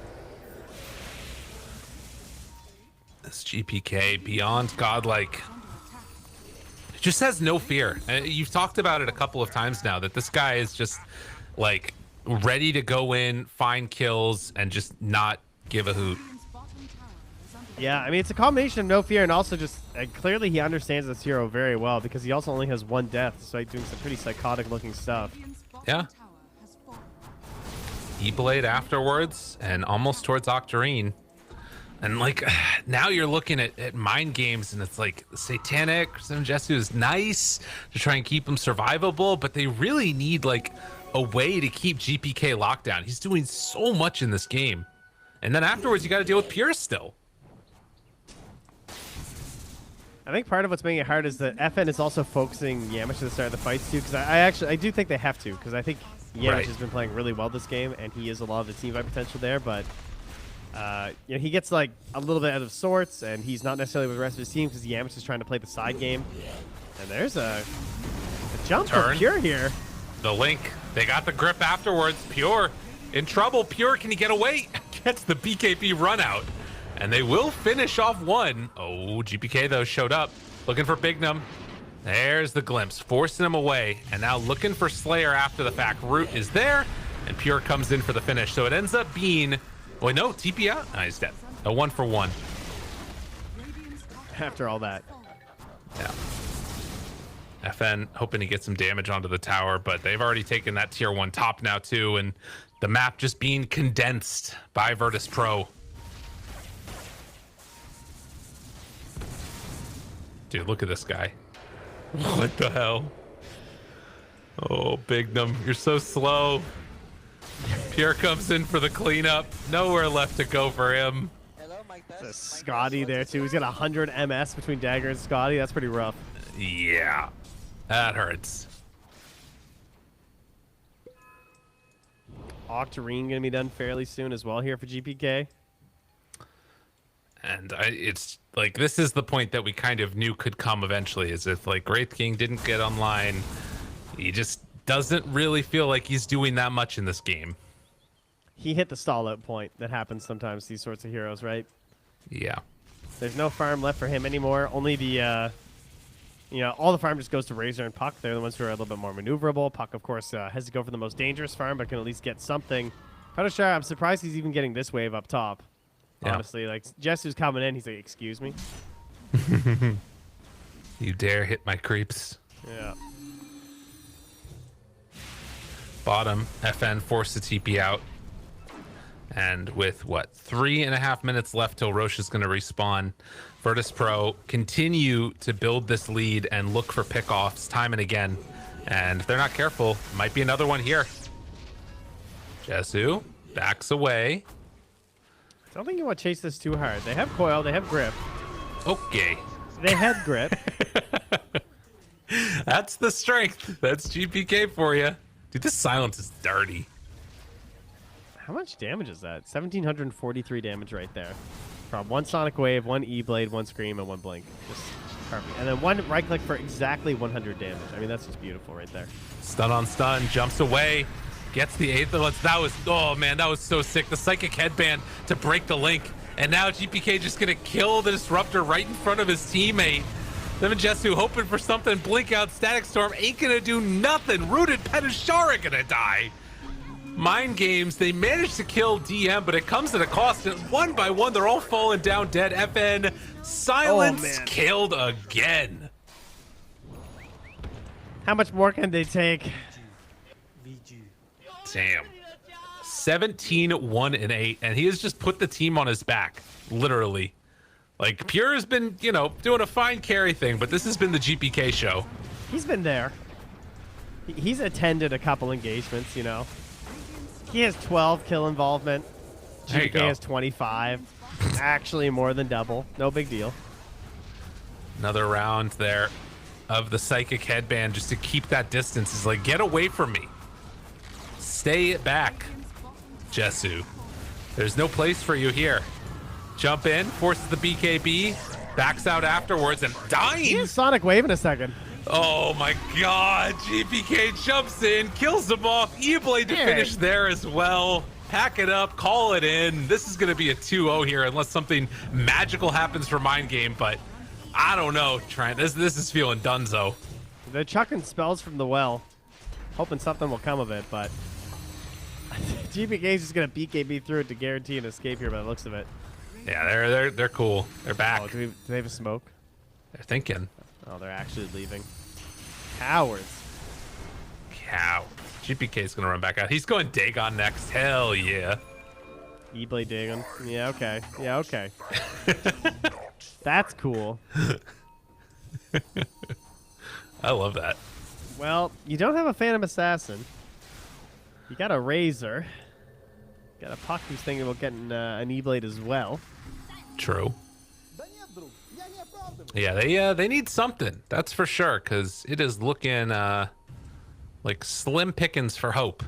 This GPK beyond godlike. It just has no fear. You've talked about it a couple of times now that this guy is just like ready to go in, find kills, and just not give a hoot. Yeah, I mean, it's a combination of no fear and also just clearly he understands this hero very well because he also only has one death, despite doing some pretty psychotic-looking stuff. Yeah. E-Blade afterwards and almost towards Octarine. And, like, now you're looking at mind games and it's like Satanic, Senjutsu is nice to try and keep him survivable, but they really need, like, a way to keep GPK locked down. He's doing so much in this game. And then afterwards, you got to deal with Pure still. I think part of what's making it hard is that FN is also focusing Yamish at the start of the fights too, because I do think they have to, because I think Yamish has been playing really well this game, and he is a lot of the team fight potential there, but you know, he gets like a little bit out of sorts, and he's not necessarily with the rest of his team because Yamish is trying to play the side game. And there's a jump for Pure here. The link, they got the grip afterwards. Pure in trouble. Pure, can he get away? Gets the BKB run out. And they will finish off one. Oh, GPK, though, showed up. Looking for Bignum. There's the glimpse. Forcing him away. And now looking for Slayer after the fact. Root is there. And Pure comes in for the finish. So it ends up being... Wait, no, TP out? No, he's dead. A 1-for-1. After all that. Yeah. FN hoping to get some damage onto the tower, but they've already taken that tier 1 top now, too. And the map just being condensed by Virtus.pro. Dude, look at this guy. What the hell? Oh, Bignum, you're so slow. Pure comes in for the cleanup. Nowhere left to go for him. Hello, mic test. There's Mic Scotty test, there too. He's got 100 MS between Dagger and Scotty. That's pretty rough. Yeah, that hurts. Octarine gonna be done fairly soon as well here for GPK. And it's like, this is the point that we kind of knew could come eventually, is if like Wraith King didn't get online, he just doesn't really feel like he's doing that much in this game. He hit the stall out point that happens sometimes, these sorts of heroes, right? Yeah. There's no farm left for him anymore. Only the, all the farm just goes to Razor and Puck. They're the ones who are a little bit more maneuverable. Puck, of course, has to go for the most dangerous farm, but can at least get something. Punisher, I'm surprised he's even getting this wave up top. Yeah. Honestly, like, Jessu's coming in. He's like, excuse me? You dare hit my creeps. Yeah. Bottom, FN forced to TP out. And with, 3.5 minutes left till Roche is going to respawn, Virtus.pro continue to build this lead and look for pickoffs time and again. And if they're not careful, might be another one here. Jessu backs away. I don't think you want to chase this too hard. They have coil. They have grip. Okay. They had grip. That's the strength. That's GPK for you. Dude, this silence is dirty. How much damage is that? 1,743 damage right there. From one Sonic Wave, one E-Blade, one Scream, and one Blink. Just perfect. And then one right-click for exactly 100 damage. I mean, that's just beautiful right there. Stun on stun, jumps away, gets the 8th. That was, oh man, that was so sick. The Psychic Headband to break the link. And now GPK just going to kill the Disruptor right in front of his teammate. Them and Jessu hoping for something. Blink out, Static Storm ain't going to do nothing. Rooted Petashara going to die. Mind Games, they managed to kill DM, but it comes at a cost. And one by one, they're all falling down dead. FN, silence, killed again. How much more can they take? Damn. 17-1-8, and he has just put the team on his back, literally. Like, Pure has been, doing a fine carry thing, but this has been the GPK show. He's been there. He's attended a couple engagements, He has 12 kill involvement. There you GPK go. has 25. Actually, more than double. No big deal. Another round there of the Psychic Headband just to keep that distance. Is like, get away from me. Stay back, Jessu. There's no place for you here. Jump in, forces the BKB, backs out afterwards, and He dying. has Sonic Wave in a second. Oh my god, GPK jumps in, kills him off, E-Blade to finish there as well. Pack it up, call it in. This is going to be a 2-0 here unless something magical happens for Mind Game, but I don't know, Trent. This is feeling donezo. They're chucking spells from the well, hoping something will come of it, but GPK is just going to BKB through it to guarantee an escape here by the looks of it. Yeah, they're cool. They're back. Oh, do they have a smoke? They're thinking. Oh, they're actually leaving. Cowards. Cow. GPK's going to run back out. He's going Dagon next. Hell yeah. E-Blade Dagon. Yeah, okay. Yeah, okay. That's cool. I love that. Well, you don't have a Phantom Assassin. You got a Razor. Got a Puck who's thinking about getting an E-Blade as well. True. Yeah, they need something. That's for sure, because it is looking like slim pickings for hope.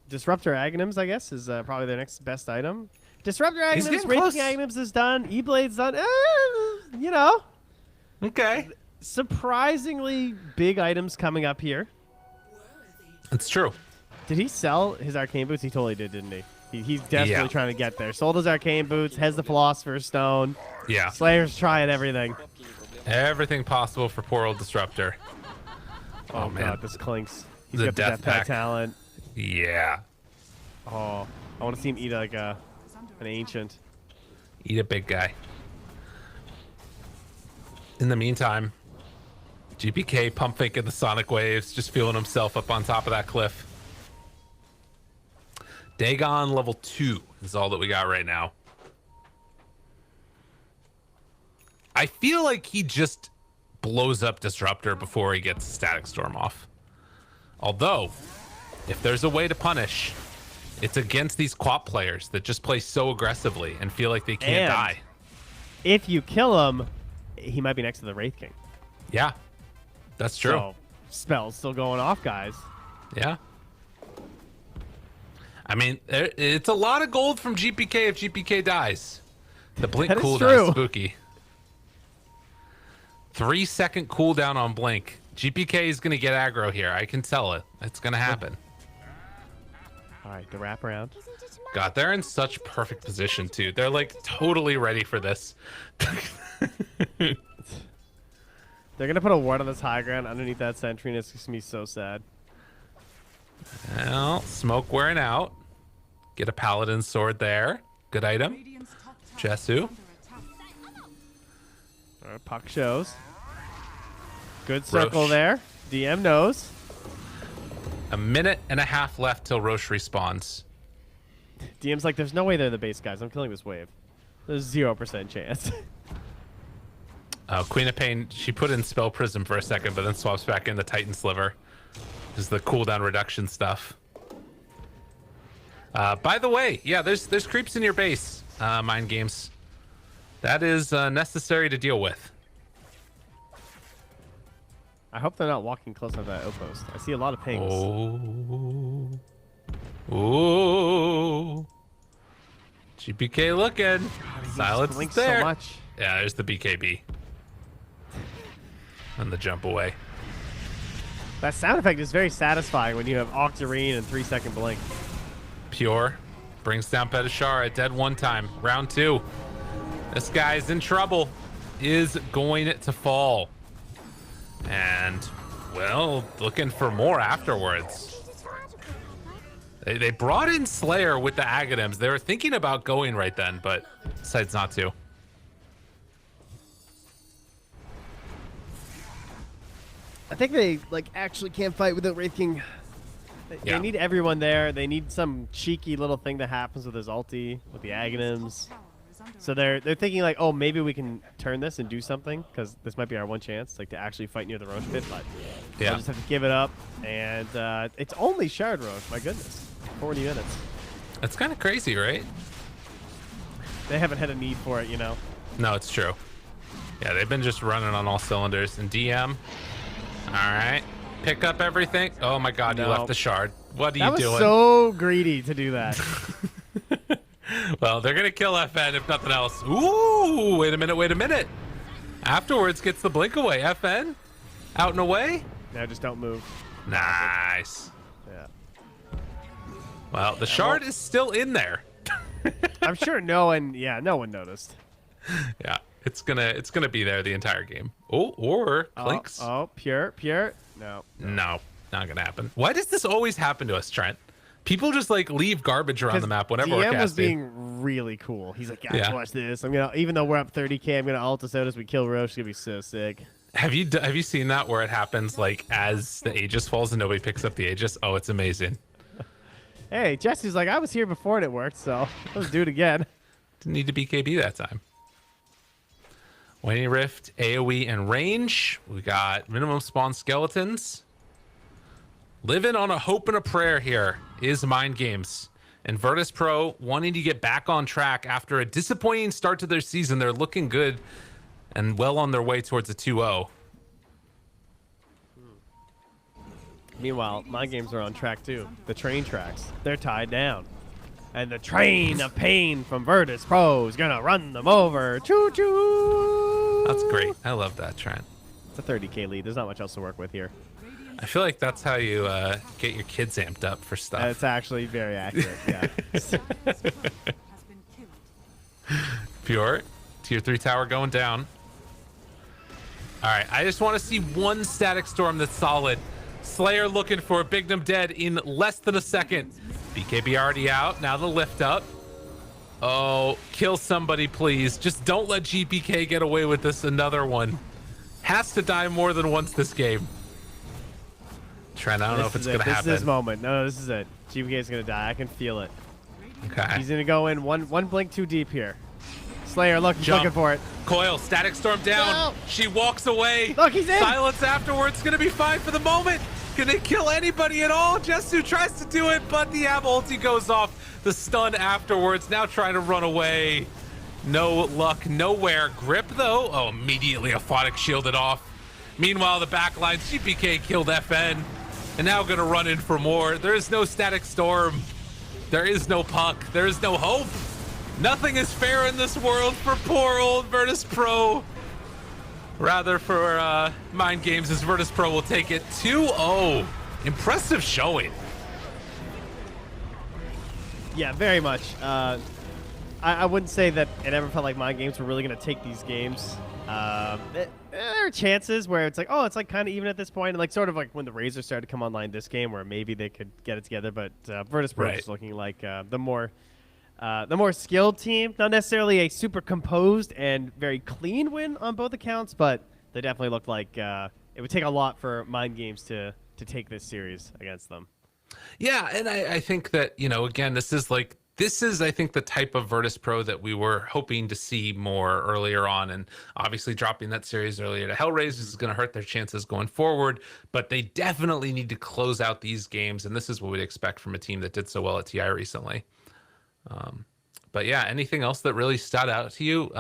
Disruptor Aghanims, I guess, is probably their next best item. Disruptor He's Aghanims, getting Raging close. Aghanims is done. E-Blade's done. Okay. Surprisingly big items coming up here. It's true. Did he sell his Arcane Boots? He totally did, didn't he? He's desperately Yeah. trying to get there. Sold his Arcane Boots, has the Philosopher's Stone. Yeah. Slayer's trying everything. Everything possible for poor old Disruptor. Oh, man. God, this clinks. He's The got the death Death Pack pack. talent. Yeah. Oh, I want to see him eat like an ancient. Eat a big guy. In the meantime, GPK pump faking the Sonic Waves, just feeling himself up on top of that cliff. Dagon level 2 is all that we got right now. I feel like he just blows up Disruptor before he gets Static Storm off. Although, if there's a way to punish, It's against these quap players that just play so aggressively and feel like they can't And die. if you kill him, he might be next to the Wraith King. Yeah, that's true. So, spell's still going off, guys. Yeah. I mean, it's a lot of gold from GPK if GPK dies. The blink That is cooldown true. is spooky. 3-second cooldown on blink. GPK is going to get aggro here. I can tell it. It's going to happen. All right, the wraparound. God, they're in such perfect position, too. They're, like, totally ready for this. They're going to put a ward on this high ground underneath that sentry, and it's going to be so sad. Well, smoke wearing out. Get a paladin sword there. Good item. Radiant's top tower Jesu. is under attack. All right, puck shows. Good circle Roche. there. DM knows. A minute and a half left till Roche respawns. DM's like, there's no way they're the base guys. I'm killing this wave. There's 0% chance. Queen of Pain, she put in Spell Prism for a second, but then swaps back in the Titan Sliver. Is the cooldown reduction stuff. By the way, yeah, there's creeps in your base, Mind Games. That is necessary to deal with. I hope they're not walking close enough to that outpost. I see a lot of pings. Ooh. GPK looking. He just Silence is blinks there. so much. Yeah, there's the BKB. And the jump away. That sound effect is very satisfying when you have Octarine and 3-second blink. Pure brings down Petishara, dead one time. Round 2. This guy's in trouble. Is going to fall. And, well, looking for more afterwards. They brought in Slayer with the Aghanims. They were thinking about going right then, but decides not to. I think they actually can't fight without Wraith King. They need everyone there. They need some cheeky little thing that happens with his ulti, with the Aghanims. So they're thinking like, oh, maybe we can turn this and do something, because this might be our one chance, like to actually fight near the Roche pit. But Yeah. I'll just have to give it up. And it's only Shard Roche. My goodness, 40 minutes. That's kind of crazy, right? They haven't had a need for it, you know. No, it's true. Yeah, they've been just running on all cylinders. And DM, all right, pick up everything. Oh my God, you No. left the shard. What are That you was doing? so greedy to do that. Well, they're gonna kill FN if nothing else. Ooh, wait a minute. Afterwards, gets the blink away. FN, out and away. Now just don't move. Nice. Yeah. Well, the shard is still in there. I'm sure no one noticed. Yeah, it's gonna be there the entire game. Oh, or clinks. Oh, pure. No. No, not gonna happen. Why does this always happen to us, Trent? People just like leave garbage around the map whenever we're DM casting. was being really cool. He's like, guys, Yeah. watch this. I'm gonna, even though we're up 30k, I'm gonna ult us out as we kill Roche. It's gonna be so sick. Have you seen that where it happens like as the Aegis falls and nobody picks up the Aegis? Oh, it's amazing. Hey, Jesse's like, I was here before and it worked, so let's do it again. Didn't need to BKB that time. Waning Rift, AoE, and range. We got minimum spawn skeletons. Living on a hope and a prayer here is Mind Games. And Virtus.pro wanting to get back on track after a disappointing start to their season. They're looking good and well on their way towards a 2-0. Meanwhile, my games are on track too. The train tracks, they're tied down. And the train of pain from Virtus.pro is gonna run them over. Choo choo! That's great. I love that, Trent. It's a 30k lead. There's not much else to work with here. I feel like that's how you get your kids amped up for stuff. It's actually very accurate. Yeah. Has been killed. Pure. Tier 3 tower going down. All right. I just want to see one static storm that's solid. Slayer looking for a Bignum dead in less than a second. BKB already out. Now the lift up. Oh, kill somebody, please. Just don't let GPK get away with this another one. Has to die more than once this game. Trent, I don't know if it's going to happen. This is his moment. No, this is it. GPK is going to die. I can feel it. Okay. He's going to go in one blink too deep here. Slayer, look, he's Jump. looking for it. Coil, static storm down. No. She walks away. Look, he's in. Silence afterwards. Going to be fine for the moment. Can it kill anybody at all? Jesu tries to do it, but the Ab ulti goes off. The stun afterwards, now trying to run away. No luck nowhere. Grip though, oh, immediately Aphotic shielded off. Meanwhile, the backline, GPK killed FN, and now gonna run in for more. There is no Static Storm. There is no Puck. There is no hope. Nothing is fair in this world for poor old Virtus.pro. Rather for Mind Games, as Virtus.pro will take it 2-0. Impressive showing. Yeah, very much. I wouldn't say that it ever felt like Mind Games were really going to take these games. There are chances where it's like, oh, it's like kind of even at this point, and like sort of like when the Razor started to come online this game, where maybe they could get it together. But Virtus.pro is looking like the more skilled team. Not necessarily a super composed and very clean win on both accounts, but they definitely looked like it would take a lot for Mind Games to take this series against them. Yeah, and I think that, you know, again, this is I think the type of Virtus.pro that we were hoping to see more earlier on, and obviously dropping that series earlier to Hellraisers is going to hurt their chances going forward, but they definitely need to close out these games, and this is what we'd expect from a team that did so well at TI recently. But yeah, anything else that really stood out to you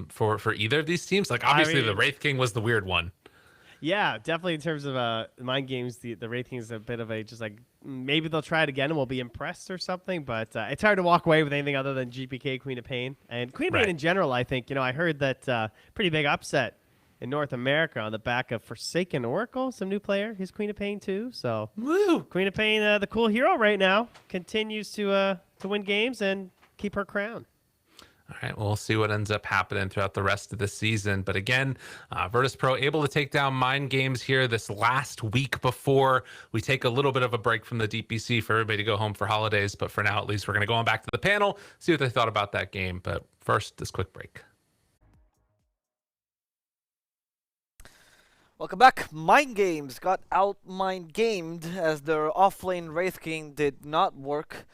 for either of these teams? Like obviously the Wraith King was the weird one. Yeah, definitely in terms of Mind Games, the Wraith King is a bit of a just like maybe they'll try it again and we'll be impressed or something. But it's hard to walk away with anything other than GPK Queen of Pain and Queen of Pain in general. I think I heard that pretty big upset in North America on the back of Forsaken Oracle, some new player. He's Queen of Pain too. So woo, Queen of Pain, the cool hero right now, continues to win games and keep her crown. All right, we'll see what ends up happening throughout the rest of the season. But again, Virtus.pro able to take down Mind Games here this last week before we take a little bit of a break from the DPC for everybody to go home for holidays. But for now, at least, we're going to go on back to the panel, see what they thought about that game. But first, this quick break. Welcome back. Mind Games got out mind gamed as their offlane Wraith King did not work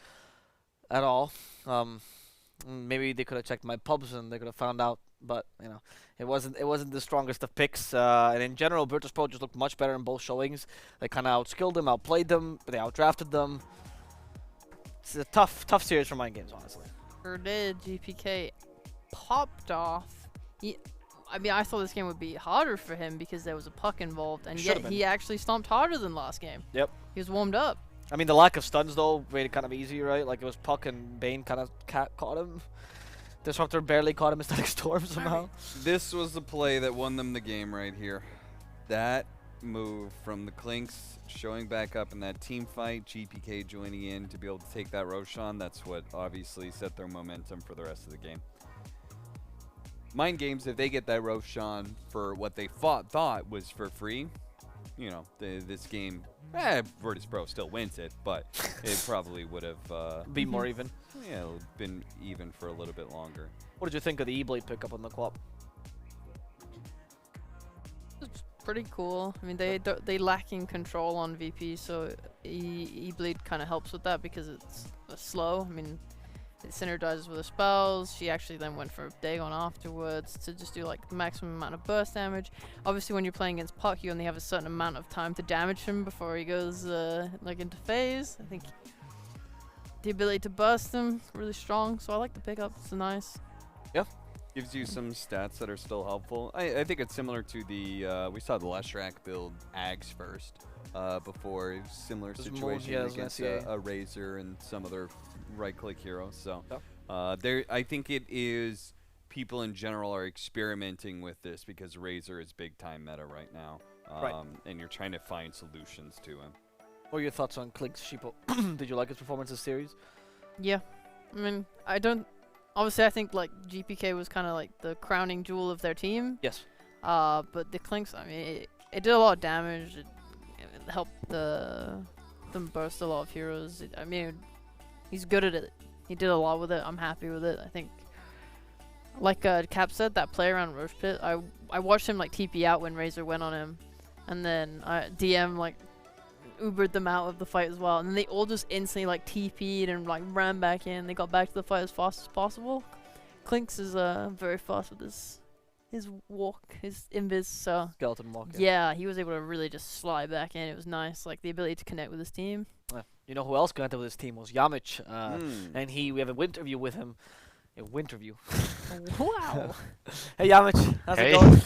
at all. Maybe they could have checked my pubs and they could have found out, but it wasn't the strongest of picks. And in general, Virtus.pro just looked much better in both showings. They kind of outskilled them, outplayed them, they outdrafted them. It's a tough series for Mind Games, honestly. Sure did. GPK popped off. I mean, I thought this game would be harder for him because there was a puck involved, and yet he actually stomped harder than last game. Yep. He was warmed up. I mean, the lack of stuns, though, made it kind of easy, right? Like, it was Puck and Bane kind of caught him. Disruptor barely caught him in Static Storm somehow. This was the play that won them the game right here. That move from the Clinks showing back up in that team fight, GPK joining in to be able to take that Roshan, that's what obviously set their momentum for the rest of the game. Mind Games, if they get that Roshan for what they thought was for free, this game, Virtus.pro still wins it, but it probably would have be more even. Yeah, been even for a little bit longer. What did you think of the E-Blade pickup on the co-op? It's pretty cool. I mean, they lacking control on VP, so E-Blade kind of helps with that because it's slow. I mean, it synergizes with her spells. She actually then went for a Dagon afterwards to just do like the maximum amount of burst damage. Obviously, when you're playing against Puck, you only have a certain amount of time to damage him before he goes like into phase. I think the ability to burst him really strong, so I like the pickup. It's nice. Yeah. Gives you some stats that are still helpful. I think it's similar to the we saw the Leshrac build Ags first before similar situation against a Razor and some other right-click heroes. So I think it is people in general are experimenting with this because Razor is big-time meta right now, and you're trying to find solutions to him. What are your thoughts on Clink's Sheeple? Did you like his performance this series? Yeah, I mean, obviously, I think like GPK was kind of like the crowning jewel of their team. Yes. But the Clinks, I mean, it did a lot of damage. It helped them burst a lot of heroes. I mean, he's good at it. He did a lot with it. I'm happy with it. I think, like Cap said, that play around Roche Pit, I watched him like TP out when Razor went on him, and then DM like Ubered them out of the fight as well, and then they all just instantly like TP'd and like ran back in. They got back to the fight as fast as possible. Clinks is very fast with his his walk, his invis. So Skeleton walk. yeah, he was able to really just slide back in. It was nice, like the ability to connect with his team. You know who else connected with his team was Yamich, Hmm. and we have a winterview with him. A winterview. Wow. Hey Yamich, how's it Hey. going?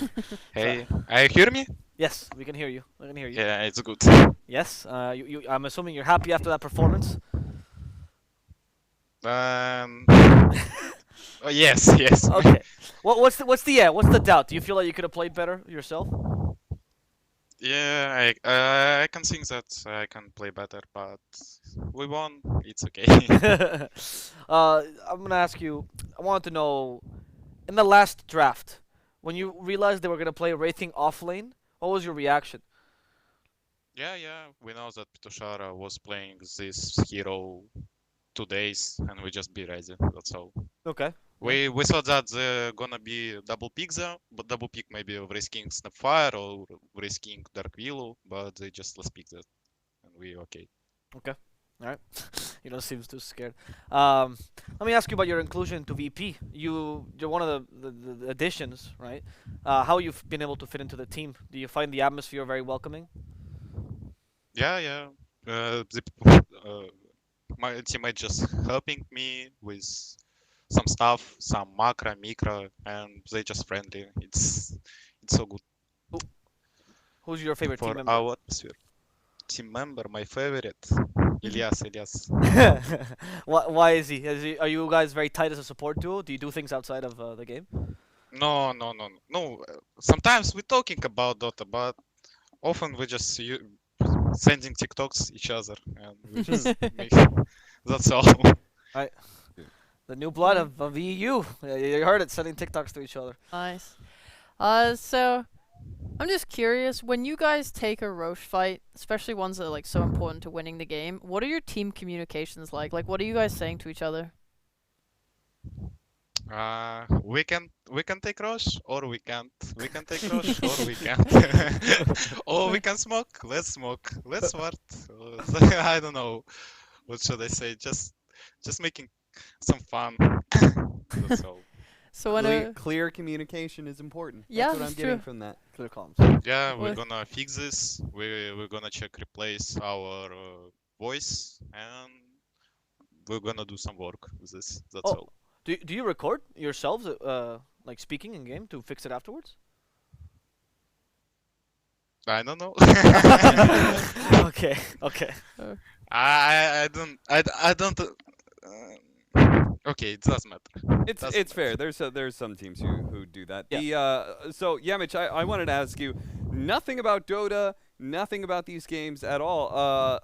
Hey, I hear me? Yes, we can hear you. We can hear you. Yeah, it's good. Yes. I'm assuming you're happy after that performance. Yes, yes. Okay. What's the doubt? Do you feel like you could have played better yourself? Yeah, I can think that I can play better, but we won. It's okay. I'm gonna ask you. I wanted to know, in the last draft, when you realized they were gonna play Wraithing off lane, what was your reaction? Yeah, we know that Pitushara was playing this hero 2 days, and we just be ready. That's all. Okay. We thought that gonna be double pick there, but double pick maybe of Race King Snapfire or Race King Dark Willow, but they just last pick that, and we okay. Alright. You don't seem too scared. Let me ask you about your inclusion to VP. You're one of the additions, right? How you've been able to fit into the team? Do you find the atmosphere very welcoming? Yeah. My teammate just helping me with some stuff, some macro, micro, and they just friendly. It's so good Who's your favorite team for member? our atmosphere. Team member, my favorite, Elias. Why is he? Are you guys very tight as a support duo? Do you do things outside of the game? No. Sometimes we're talking about Dota, but often we just sending TikToks each other, and we just make. That's all. The new blood of EU. You heard it, sending TikToks to each other. Nice. So I'm just curious, when you guys take a Roche fight, especially ones that are like so important to winning the game, what are your team communications like? Like, what are you guys saying to each other? We can take Roche, or we can't. We can take Roche, or we can't. Or we can smoke. Let's smoke. Let's what? I don't know. What should I say? Just making some fun. That's all. So when Clear communication is important. Yeah, That's what I'm that's getting true. from that. Clear comms. Yeah, we're Well- gonna fix this. We're gonna replace our voice, and we're gonna do some work with this. That's Oh. all. Do you record yourselves like speaking in game to fix it afterwards? I don't know. Okay. I don't. Okay, it doesn't matter. It's Doesn't fair. There's some teams who do that. Yeah. So Yamich, I wanted to ask you nothing about Dota, nothing about these games at all.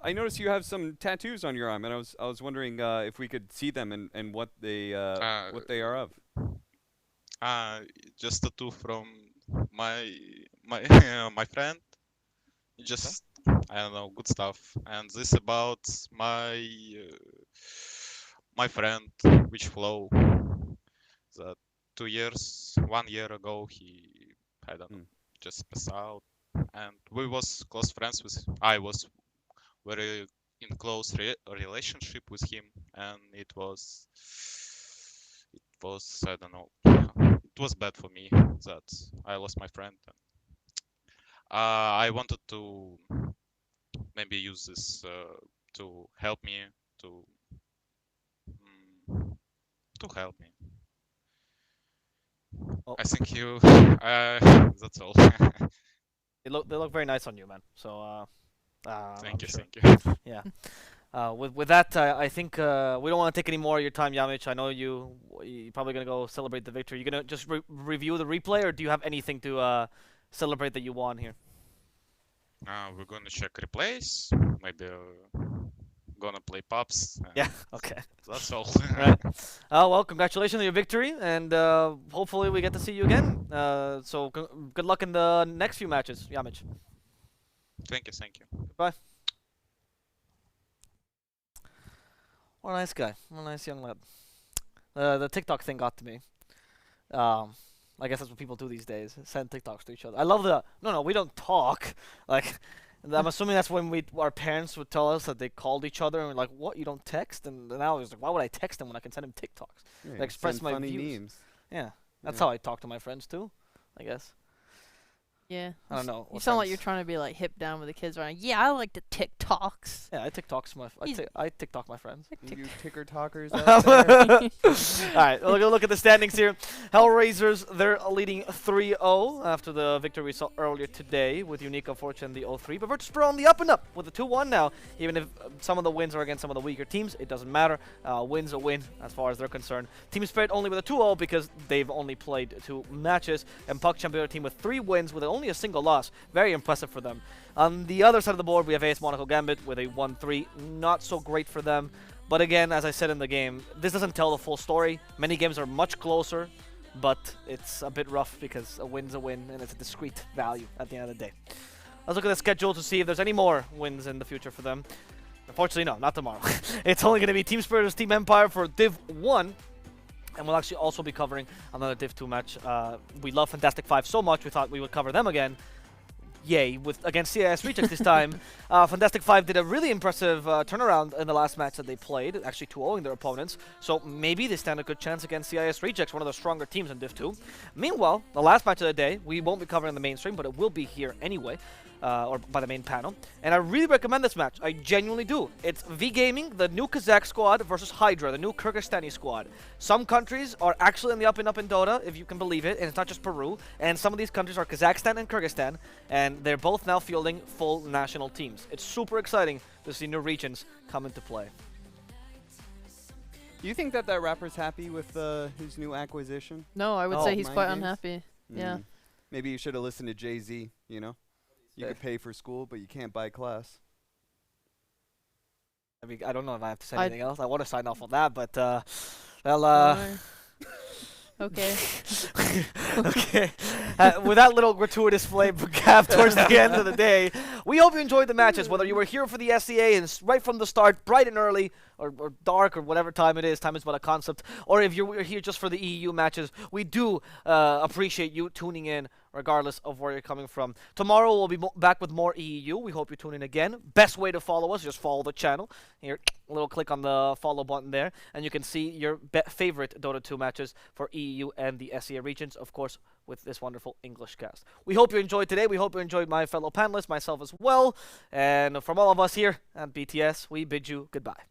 I noticed you have some tattoos on your arm, and I was wondering if we could see them and what they are of. Just a two from my my friend. Just I don't know, good stuff. And this about my friend, which flow. That 1 year ago, he I don't know, just passed out, and we was close friends with. I was very in close relationship with him, and it was I don't know, it was bad for me that I lost my friend. I wanted to maybe use this to help me to help me. Oh. I think you. That's all. They look very nice on you, man. So Thank you, sure. thank you. Yeah. With that, I think we don't want to take any more of your time, Yamich. I know you're probably gonna go celebrate the victory. You gonna just review the replay, or do you have anything to celebrate that you won here? We're gonna check replays. Maybe gonna play pubs. Yeah. Okay. That's all. Right. Well, congratulations on your victory, and hopefully we get to see you again. So good luck in the next few matches, Yamich. Thank you. Goodbye. What a nice guy. What a nice young lad. The TikTok thing got to me. I guess that's what people do these days. Send TikToks to each other. I love the no, we don't talk. Like, I'm assuming that's when our parents would tell us that they called each other and we're like, what? You don't text? And now it's like, why would I text him when I can send him TikToks? Yeah, To express send my funny views. memes. Yeah, that's Yeah. how I talk to my friends too. I guess. Yeah. I don't know. You what sound like sense. you're trying to be like hip down with the kids right now. Yeah, I like the TikToks. Yeah, I TikToks my He's- I TikTok my friends. You ticker talkers All out there. right, we'll go look at the standings here. Hellraisers, they're leading 3-0 after the victory we saw earlier today with Unique unfortunately in the 0-3. But Virtus.pro on the up and up with a 2-1 now. Even if some of the wins are against some of the weaker teams, it doesn't matter. Win's a win as far as they're concerned. Team Spirit only with a 2-0 because they've only played 2 matches. And Puck Champion team with 3 wins with only a single loss. Very impressive for them. On the other side of the board, we have AS Monaco Gambit with a 1-3. Not so great for them. But again, as I said in the game, this doesn't tell the full story. Many games are much closer, but it's a bit rough because a win's a win, and it's a discrete value at the end of the day. Let's look at the schedule to see if there's any more wins in the future for them. Unfortunately, no, not tomorrow. It's only going to be Team Spirit vs Team Empire for Div 1. And we'll actually also be covering another Div 2 match. We love Fantastic 5 so much, we thought we would cover them again. Yay, against CIS Rejects this time. Fantastic 5 did a really impressive turnaround in the last match that they played, actually 2-0ing their opponents. So maybe they stand a good chance against CIS Rejects, one of the stronger teams in Div 2. Meanwhile, the last match of the day, we won't be covering the mainstream, but it will be here anyway. Or by the main panel. And I really recommend this match. I genuinely do. It's V Gaming, the new Kazakh squad, versus Hydra, the new Kyrgyzstani squad. Some countries are actually in the up and up in Dota, if you can believe it, and it's not just Peru. And some of these countries are Kazakhstan and Kyrgyzstan, and they're both now fielding full national teams. It's super exciting to see new regions come into play. Do you think that rapper's happy with his new acquisition? No, I would Oh, say he's Mind quite games? unhappy. Yeah. Maybe you should have listened to Jay-Z, you know? You could pay for school, but you can't buy class. I mean, I don't know if I have to say I- anything else. I want to sign off on that, but, well, No. Okay. okay. With that little gratuitous flame gap towards the end of the day, we hope you enjoyed the matches, whether you were here for the SEA and right from the start, bright and early, or dark, or whatever time it is. Time is but a concept. Or if you're here just for the EEU matches, we do appreciate you tuning in regardless of where you're coming from. Tomorrow we'll be back with more EEU. We hope you tune in again. Best way to follow us, just follow the channel. Here, a little click on the follow button there, and you can see your favorite Dota 2 matches for EEU and the SEA regions, of course, with this wonderful English cast. We hope you enjoyed today. We hope you enjoyed my fellow panelists, myself as well. And from all of us here at BTS, we bid you goodbye.